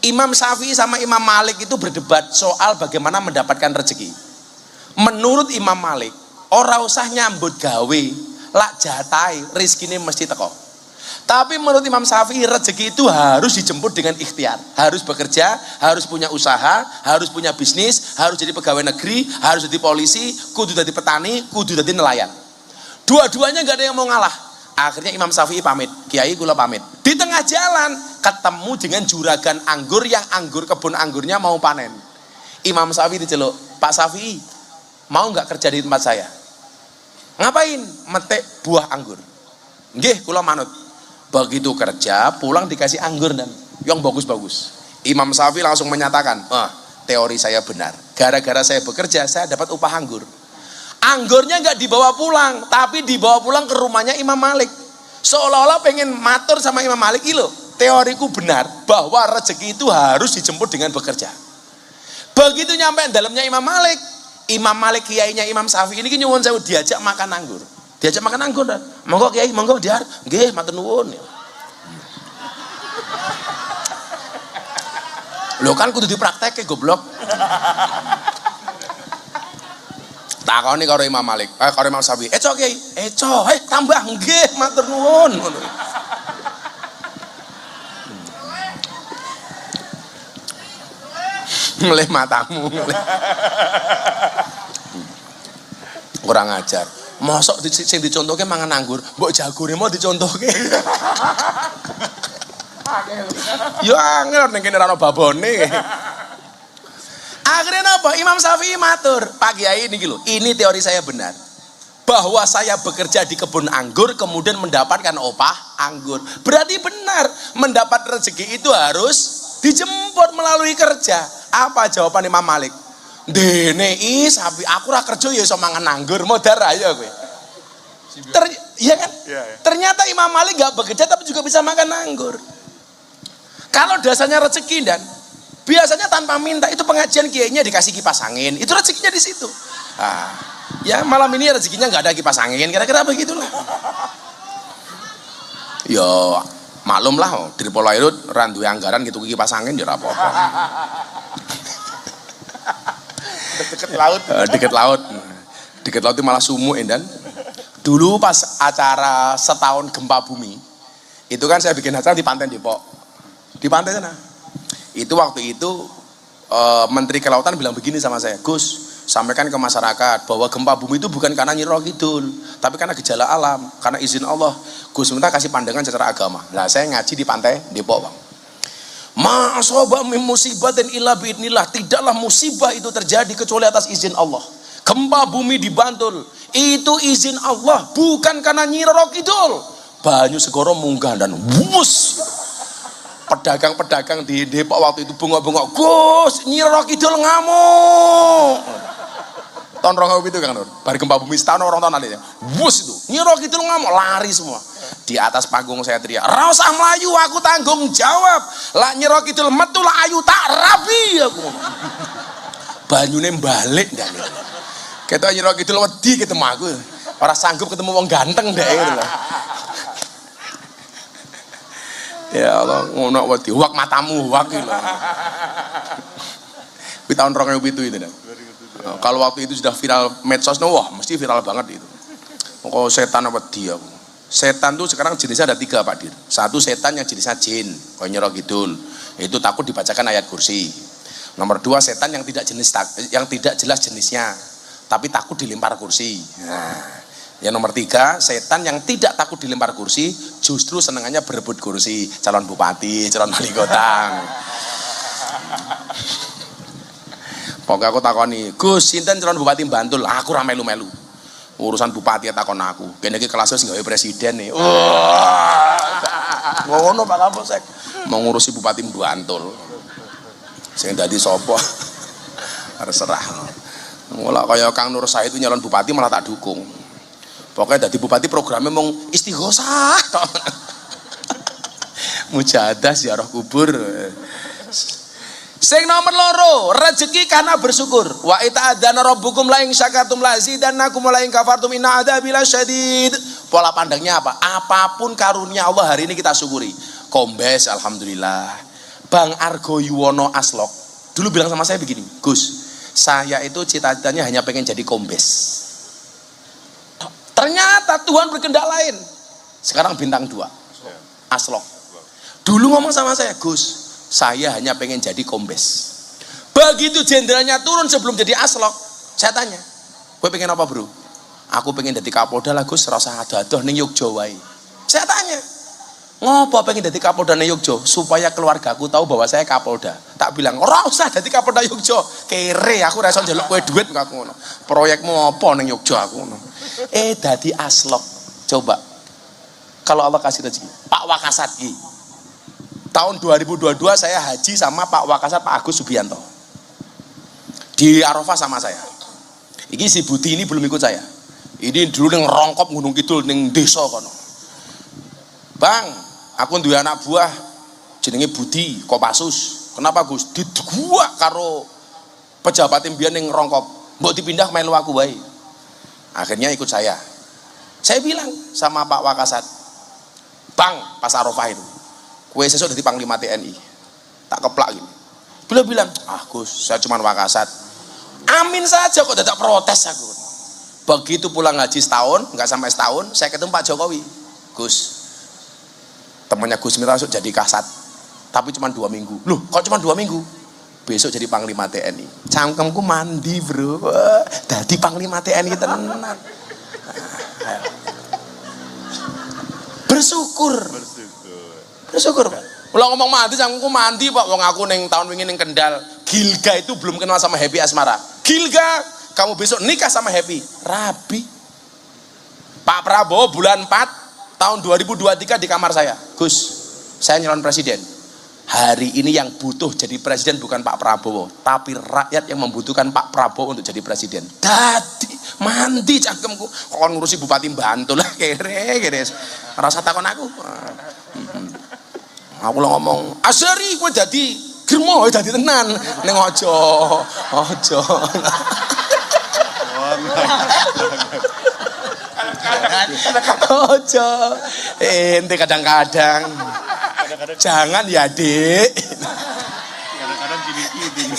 Imam Syafi'i sama Imam Malik itu berdebat soal bagaimana mendapatkan rezeki. Menurut Imam Malik, ora usah nyambut gawe, lak jatai rezekine mesti teko. Tapi menurut Imam Syafi'i rezeki itu harus dijemput dengan ikhtiar, harus bekerja, harus punya usaha, harus punya bisnis, harus jadi pegawai negeri, harus jadi polisi, kudu jadi petani, kudu jadi nelayan. Dua-duanya nggak ada yang mau ngalah. Akhirnya Imam Syafi'i pamit, Kiai kula pamit. Di tengah jalan ketemu dengan juragan anggur yang kebun anggurnya mau panen. Imam Syafi'i diceluk, Pak Syafi'i, mau nggak kerja di tempat saya? Ngapain? Metik buah anggur. Nggih, kula manut. Begitu kerja, pulang dikasih anggur dan yang bagus-bagus. Imam Syafi'i langsung menyatakan, teori saya benar. Gara-gara saya bekerja, saya dapat upah anggur. Anggurnya nggak dibawa pulang, tapi dibawa pulang ke rumahnya Imam Malik. Seolah-olah pengen matur sama Imam Malik, ilo teoriku benar bahwa rezeki itu harus dijemput dengan bekerja. Begitu nyampe dalamnya Imam Malik kiainya Imam Syafi'i ini nyuwun sewu diajak makan anggur. Diajak makan anggur dan monggo Kiai, monggo diar. Nggih, matur nuwun. Lho kan kudu dipraktekke goblok. Takoni karo Imam Malik, karo Imam Syafi'i. Eco Kiai, eco, tambah nggih matur nuwun ngono. Ngelih matamu, ngelih. Kurang ajar. Mosok sing dicontohke mangan anggur, mbok jagone mau dicontohke. Yo angel ning kene ra ono babone. Akhirnya apa? Imam Syafi'i matur, Pak Kiai ini teori saya benar. Bahwa saya bekerja di kebun anggur kemudian mendapatkan upah anggur. Berarti benar, mendapat rezeki itu harus dijemput melalui kerja. Apa jawaban Imam Malik? Dene sapi aku ra kerja ya iso mangan anggur, modar aja kowe. Iya kan? Ya. Ternyata Imam Malik enggak bekerja tapi juga bisa makan anggur. Kalau dasarnya rezeki dan biasanya tanpa minta itu pengajian kiainya dikasih kipas angin, itu rezekinya di situ. Ya malam ini rezekinya nggak ada kipas angin, kira-kira begitulah. Yo maklum lah, dari Polairut randu anggaran gitu kipas angin ya apa-apa. Deket laut itu malah sumuk dan dulu pas acara setahun gempa bumi itu kan saya bikin acara di Pantai Depok, di pantai sana. Itu waktu itu Menteri Kelautan bilang begini sama saya, Gus, sampaikan ke masyarakat bahwa gempa bumi itu bukan karena Nyi Roro Kidul, tapi karena gejala alam, karena izin Allah. Gus minta kasih pandangan secara agama. Nah saya ngaji di Pantai Depok, Bang. Ma asaba min musibatin illa biidznillah, tidaklah musibah itu terjadi kecuali atas izin Allah. Gempa bumi di Bantul itu izin Allah, bukan karena Nyi Roro Kidul. Banyu segoro munggah dan wus. Pedagang-pedagang di Depok waktu itu bengok-bengok, Gus, Nyi Roro Kidul ngamuk. Tahun 2007 kan, Nur. Bari gempa bumi setahun orang tahun nanti. Wus itu, Nyi Roro Kidul ngamuk, lari semua. Di atas panggung saya teriak, ra usah melayu, aku tanggung jawab. Lah Nyi Roro Kidul metu lah ayu tak rabi aku. Banyune balik dan itu. Ketok Nyi Roro Kidul wedi ketemu aku. Ora sanggup ketemu wong ganteng deh gitu loh. Ya Allah, ngono wedi, wak matamu, wak iki lho. Di tahun 2007 itu dah. Kalau waktu itu sudah viral medsos, wah mesti viral banget itu. Kok setan wedi aku. Setan tuh sekarang jenisnya ada 3 Pak Dir. Satu setan yang jenisnya jin, kaya Nyiro Kidul. Itu takut dibacakan ayat kursi. Nomor 2 setan yang tidak jelas jenisnya, tapi takut dilempar kursi. Nah, yang nomor 3 setan yang tidak takut dilempar kursi, justru senengannya berebut kursi, calon bupati, calon wali kota. Pokoknya aku takoni, Gus, sinten calon bupati Bantul? Aku ra melu-melu. Urusan bupati takon aku. Kene iki kelas wis gawe presiden nih. Ngono Pak Kapolsek. Mau ngurusi bupati Bantul. Sing dadi sapa? Terserah. Ngolah kaya Kang Nur Said itu nyalon bupati malah tak dukung. Pokoknya dadi bupati programnya mau istighosah tok. Mujahadah ziarah kubur. Sing nomor 2, rezeki karena bersyukur. Wa ita'adzana rabbukum la in syakartum la azidannakum wa la in kafartum inna adzabi lasyadid. Pola pandangnya apa? Apapun karunia Allah hari ini kita syukuri. Kombes alhamdulillah. Bang Argo Yuwono Aslok dulu bilang sama saya begini, Gus, saya itu cita-citanya hanya pengen jadi kombes. Ternyata Tuhan berkehendak lain. Sekarang bintang 2 Aslok. Dulu ngomong sama saya, Gus, saya hanya pengen jadi kombes. Begitu jenderalnya turun sebelum jadi Aslok, saya tanya, gue pengen apa bro? Aku pengen jadi Kapolda lah Gus, rasa adoh ning Yogya wae. Saya tanya, ngopo pengen jadi Kapolda ning Yogya? Supaya keluargaku tahu bahwa saya Kapolda. Tak bilang, ora usah jadi Kapolda Yogya, kere aku ra iso njaluk kowe duit aku ngono. Proyekmu apa ning Yogya aku ngono. Dadi Aslok. Coba kalau Allah kasih rezeki, Pak Wakasat iki. Tahun 2022 saya haji sama Pak Wakasat, Pak Agus Subianto. Di Arafah sama saya. Iki si Budi ini belum ikut saya. Ini dulu yang rongkop Gunung Kidul ning desa kono. Bang, aku duwe anak buah jenenge Budi Kopassus. Kenapa Gus? Diguak karo pejabat mbiyen ning rongkop. Mbok dipindah melu aku wae. Akhirnya ikut saya. Saya bilang sama Pak Wakasat, Bang, pas Arafah itu, kowe sesuk dadi Panglima TNI. Tak keplak gini. Beliau bilang, Gus, saya cuma Wakasat. Amin saja kok dadak protes aku. Begitu pulang haji setahun, enggak sampai setahun, saya ketemu Pak Jokowi. Gus, temannya Gus Miftah masuk jadi Kasat, tapi cuma 2 minggu. Loh, kok cuma 2 minggu? Besok jadi Panglima TNI. Cangkemku mandi bro, dadi Panglima TNI tenan. Bersyukur. Kalau ngomong mandi, cangkemku mandi Pak. Wong aku neng tahun wingi neng Kendal, Gilga itu belum kenal sama Happy Asmara. Gilga, kamu besok nikah sama Happy. Rabi. Pak Prabowo bulan 4 tahun 2023 di kamar saya. Gus, saya nyalon presiden. Hari ini yang butuh jadi presiden bukan Pak Prabowo, tapi rakyat yang membutuhkan Pak Prabowo untuk jadi presiden. Dadi mandi cangkemku. Kok ngurusi Bupati Bantul lah kere. Rasa takon aku. Aku lo ngomong, Asari gue jadi germo, jadi tenan. Neng ojo. Ojo. Ente kadang-kadang. Jangan ya Dek. Kadang-kadang giding-giding.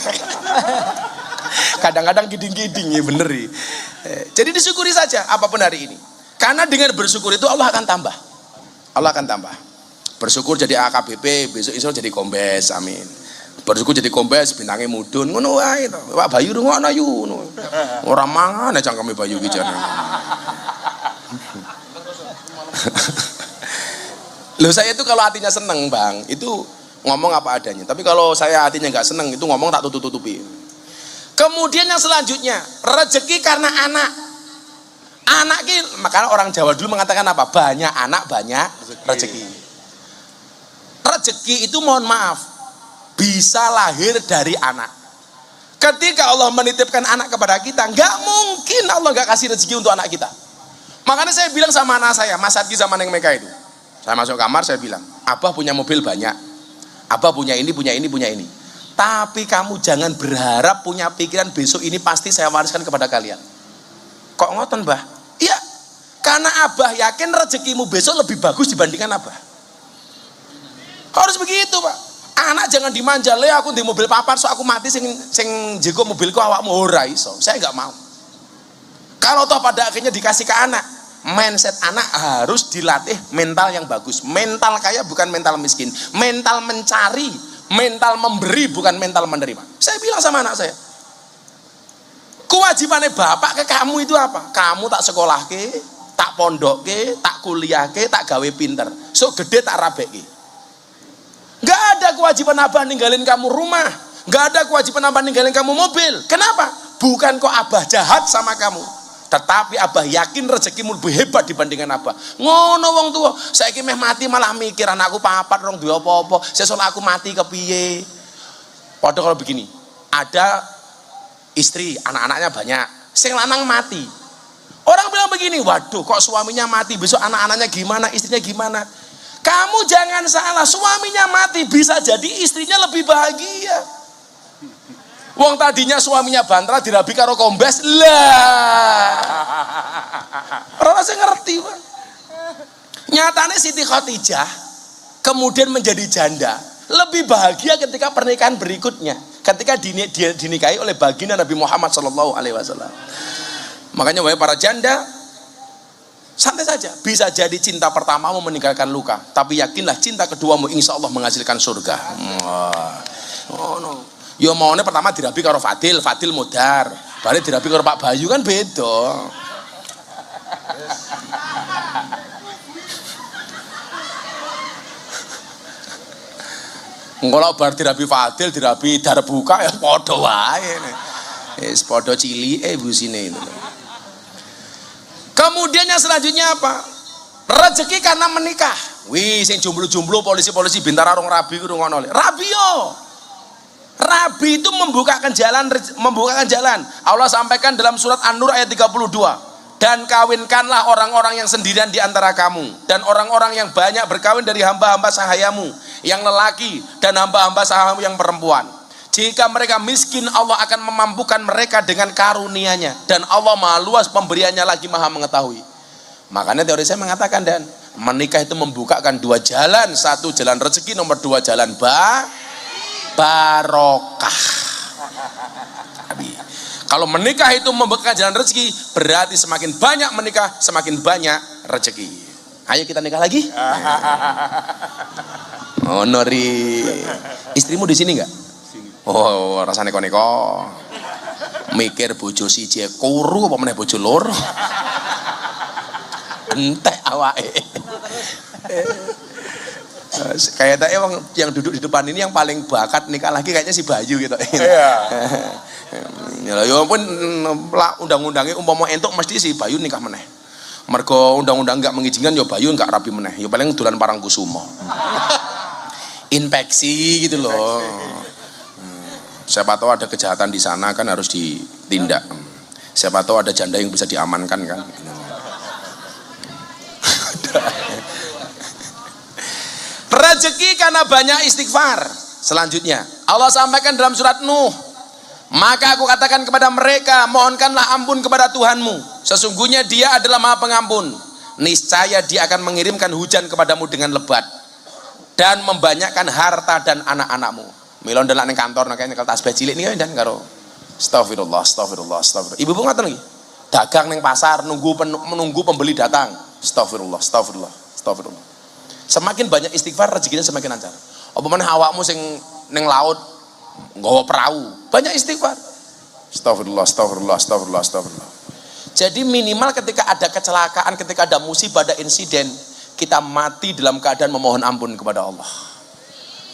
Kadang-kadang giding-giding ya bener ya. Jadi disyukuri saja apapun hari ini. Karena dengan bersyukur itu Allah akan tambah. Allah akan tambah. Bersyukur jadi AKBP, besok iso jadi kombes, amin. Bersyukur jadi kombes, bintangnya mudun, ngono wae to. Pak Bayu ngono ayu ngono. Ora mangan cangkeme Bayu ki jane. Loh saya itu kalau hatinya seneng Bang, itu ngomong apa adanya. Tapi kalau saya hatinya nggak seneng, itu ngomong tak tutup-tutupi. Kemudian yang selanjutnya, rezeki karena anak. Anak ki, makanya orang Jawa dulu mengatakan apa? Banyak anak, banyak rezeki. Rezeki itu mohon maaf, bisa lahir dari anak. Ketika Allah menitipkan anak kepada kita, nggak mungkin Allah nggak kasih rezeki untuk anak kita. Makanya saya bilang sama anak saya, Mas Adki sama Neng Meka itu. Saya masuk kamar, saya bilang, Abah punya mobil banyak. Abah punya ini, punya ini, punya ini. Tapi kamu jangan berharap punya pikiran besok ini pasti saya wariskan kepada kalian. Kok ngoten, Mbah? Iya, karena Abah yakin rezekimu besok lebih bagus dibandingkan Abah. Harus begitu Pak. Anak jangan dimanja, le aku di mobil papan so aku mati sing jago mobilku awakmu ora iso. Saya nggak mau. Kalau toh pada akhirnya dikasih ke anak, mindset anak harus dilatih mental yang bagus. Mental kaya bukan mental miskin, mental mencari, mental memberi bukan mental menerima. Saya bilang sama anak saya, kewajibannya bapak ke kamu itu apa? Kamu tak sekolah ke, tak pondok ke, tak kuliah ke, tak gawe pinter, so gede tak rabek ke. Gak ada kewajiban abah ninggalin kamu rumah, gak ada kewajiban abah ninggalin kamu mobil. Kenapa? Bukan kok abah jahat sama kamu, tetapi abah yakin rezekimu lebih hebat dibandingkan abah. Ngono wong tua, saiki meh mati malah mikir anakku papat rong duwe apa-apa, sesuk aku mati kepiye. Padahal kalau begini, ada istri, anak-anaknya banyak, sing lanang mati. Orang bilang begini, waduh kok suaminya mati, besok anak-anaknya gimana, istrinya gimana? Kamu jangan salah, suaminya mati bisa jadi istrinya lebih bahagia. Wong tadinya suaminya bantara dirabi karo kombes lah. Orang saya ngerti, Pak. Nyatanya Siti Khadijah kemudian menjadi janda, lebih bahagia ketika pernikahan berikutnya, ketika dinikahi oleh baginda Nabi Muhammad SAW. Makanya wahai para janda, santai saja, bisa jadi cinta pertamamu meninggalkan luka, tapi yakinlah cinta keduamu insya Allah menghasilkan surga. Oh no. Yo maunya pertama dirabi karo Fadil modar, balik dirabi karo Pak Bayu kan beda. Kalau bar dirabi Fadil, dirabi Darbuka ya podo wae. Wis podo cilike busine itu. Kemudian yang selanjutnya apa? Rezeki karena menikah. Wih, sing jomblo-jomblo polisi-polisi Bintara rong rabi ku ngono. Rabi yo. Rabi itu membukakan jalan. Allah sampaikan dalam surat An-Nur ayat 32. Dan kawinkanlah orang-orang yang sendirian di antara kamu dan orang-orang yang banyak berkawin dari hamba-hamba sahayamu yang lelaki dan hamba-hamba sahayamu yang perempuan. Jika mereka miskin, Allah akan memampukan mereka dengan karunia-Nya, dan Allah Maha Luas pemberiannya lagi Maha mengetahui. Makanya teori saya mengatakan, dan menikah itu membukakan dua jalan, satu jalan rezeki, nomor dua jalan barokah. Kalau menikah itu membukakan jalan rezeki, berarti semakin banyak menikah, semakin banyak rezeki. Ayo kita nikah lagi. Oh Nori, istrimu di sini nggak? Oh, rasane neko-neko. Mikir bojo siji kuru apa meneh bojo loro. Entek awake. Kayak tadi yang duduk di depan ini yang paling bakat nikah lagi kayaknya si Bayu gitu. Iya. Ya ampun, undang-undangnya umpama entuk mesti si Bayu nikah meneh. Mergo undang-undang enggak mengizinkan ya Bayu enggak rapi meneh. Ya paling dolan Parangkusumo. Infeksi gitu loh. Siapa tahu ada kejahatan di sana kan harus ditindak. Siapa tahu ada janda yang bisa diamankan kan. Rezeki karena banyak istighfar. Selanjutnya Allah sampaikan dalam surat Nuh, maka aku katakan kepada mereka, mohonkanlah ampun kepada Tuhanmu, sesungguhnya Dia adalah Maha Pengampun. Niscaya Dia akan mengirimkan hujan kepadamu dengan lebat dan membanyakkan harta dan anak-anakmu. Milon delak ning kantor nek nyekel tasbih cilik niki dan karo astagfirullah. Ibu ngaten lagi. Dagang ning pasar menunggu pembeli datang. Astagfirullah. Semakin banyak istighfar rezekinya semakin lancar. Apa meneh awakmu sing ning laut nggawa perahu, banyak istighfar. Astagfirullah. Jadi minimal ketika ada kecelakaan, ketika ada musibah, ada insiden, kita mati dalam keadaan memohon ampun kepada Allah.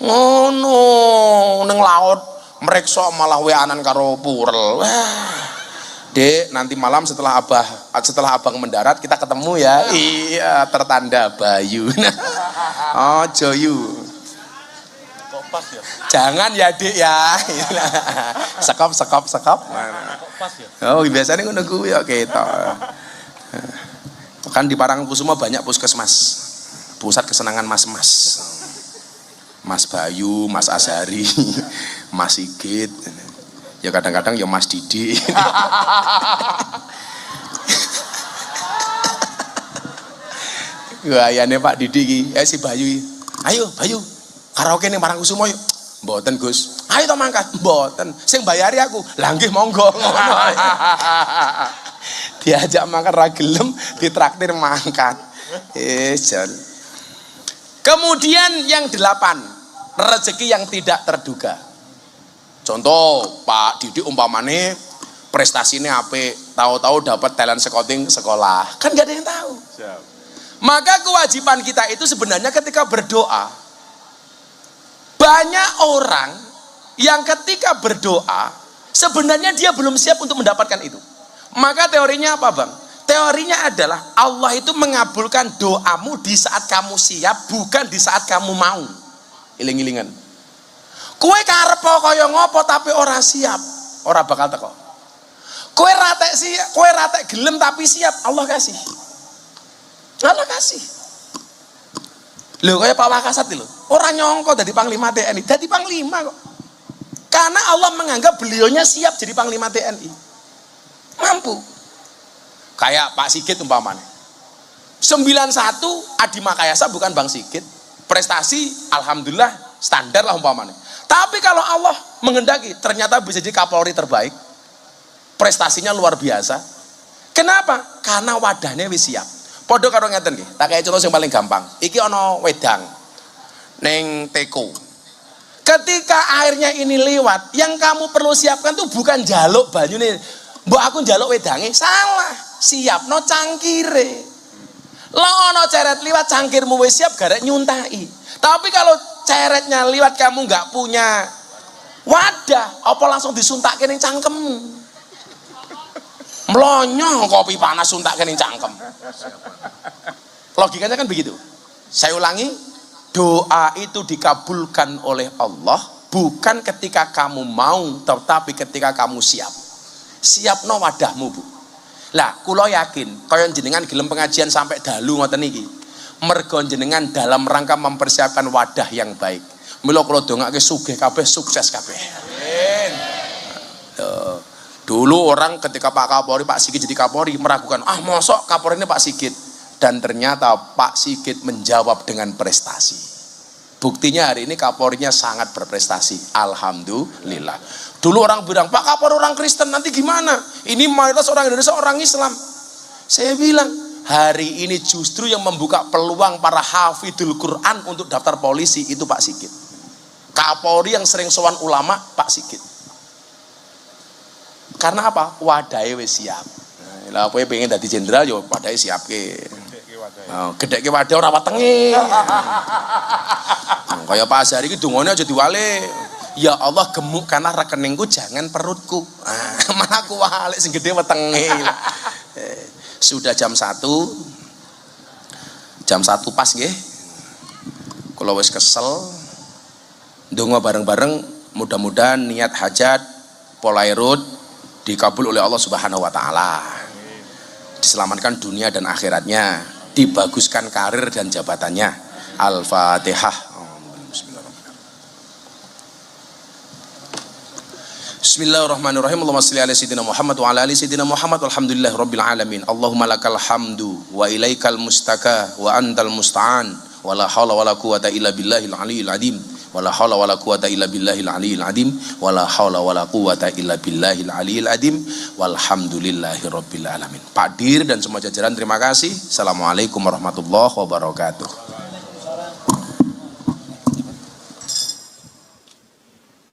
Oh no, neng laut mereksa malah weanan karo purel. Wah, Dek, nanti malam setelah abang mendarat kita ketemu ya. Iya, tertanda Bayu. Oh Joyu. Kok pas ya? Jangan ya Dek ya. Sekop. Pas ya? Oh biasanya ngono kuwi ya ketok. Kan di Parangkusumo banyak puskesmas, pusat kesenangan mas-mas. Mas Bayu, Mas Azhari, Mas Sigit, ya kadang-kadang ya Mas Didi. Gayane Pak Didi si Bayu. Ayo Bayu, karaoke ning Parangkusumo yuk. Mboten Gus. Ayo to mangkat. Mboten. Sing bayari aku. Lah nggih monggo. Diajak makan ra gelem, ditraktir makan. Jan. Kemudian yang 8, rezeki yang tidak terduga. Contoh Pak Didi umpamane prestasinya apik, tahu-tahu dapat talent scouting sekolah, kan gak ada yang tahu. Siap. Maka kewajiban kita itu sebenarnya ketika berdoa, banyak orang yang ketika berdoa sebenarnya dia belum siap untuk mendapatkan itu. Maka teorinya apa Bang? Teorinya adalah Allah itu mengabulkan doamu di saat kamu siap, bukan di saat kamu mau. Iling-ilingan. Kowe karep kaya ngopo tapi ora siap, ora bakal teko. Kowe ratek gelem tapi siap, Allah kasih. Allah kasih. Lho kaya Pak Wakasat lho, ora nyongko dadi panglima TNI, dadi panglima kok. Karena Allah menganggap beliaunya siap jadi panglima TNI. Mampu. Kayak Pak Sigit umpamanya. 91 Adi Makayasa bukan Bang Sigit. Prestasi alhamdulillah standar lah umpamanya. Tapi kalau Allah menghendaki ternyata bisa jadi Kapolri terbaik. Prestasinya luar biasa. Kenapa? Karena wadahnya wis siap. Podo karo ngeten nggih, tak kaya contoh yang paling gampang. Iki ana wedang ning teko. Ketika airnya ini lewat, yang kamu perlu siapkan tuh bukan jaluk banyune. Mbok aku njaluk wedange, salah. Siapno cangkire. Lah ana ceret liwat cangkirmu wis siap garek nyuntai. Tapi kalau ceretnya liwat kamu nggak punya wadah, apa langsung disuntakke ning cangkemmu? Melonyo kopi panas suntakke ning cangkem. Logikanya kan begitu. Saya ulangi, doa itu dikabulkan oleh Allah bukan ketika kamu mau, tetapi ketika kamu siap. Siapno wadahmu, Bu. Lah, kula yakin kaya jenengan gelem pengajian sampai dalu ngoten iki. Mergo jenengan dalam rangka mempersiapkan wadah yang baik. Mila kula dongake sugih kabeh, sukses kabeh. Amin. Dulu orang ketika Pak Kapolri, Pak Sigit jadi Kapolri meragukan, mosok Kapolri ini Pak Sigit. Dan ternyata Pak Sigit menjawab dengan prestasi. Buktinya hari ini Kapolrinya sangat berprestasi. Alhamdulillah. Dulu orang bilang, Pak Kapolri orang Kristen, nanti gimana? Ini mayoritas orang Indonesia orang Islam. Saya bilang, hari ini justru yang membuka peluang para hafidul Quran untuk daftar polisi itu Pak Sigit. Kapolri yang sering sowan ulama, Pak Sigit. Karena apa? Wadahnya wis siap. Lah kowe pengen dadi jenderal yo wadahnya siapke. Gedheke wadah ora wetenge. Kaya Pak Azhari iki dungane aja diwale. Ya Allah gemukkanlah rekeningku jangan perutku. Malah aku wale sing gedhe wetenge. Sudah jam 1. Jam 1 pas nggih. Kula wis kesel. Ndonga bareng-bareng mudah-mudahan niat hajat Polairut dikabul oleh Allah Subhanahu wa taala. Diselamatkan dunia dan akhiratnya, dibaguskan karir dan jabatannya. Al-Fatihah. Bismillahirrahmanirrahim. Allahumma shalli ala sayyidina Muhammad wa ala ali sayyidina Muhammad walhamdulillahi rabbil alamin. Allahumma lakal hamdu wa ilaikal mustaka wa antal musta'an wa la haula wa la quwata illa billahil aliyyil azim. Wala haula wala quwata illa billahil aliyil adim wala haula wala quwata illa billahil aliyil adim walhamdulillahi rabbil alamin. Pak Dir dan semua jajaran terima kasih. Assalamualaikum warahmatullahi wabarakatuh.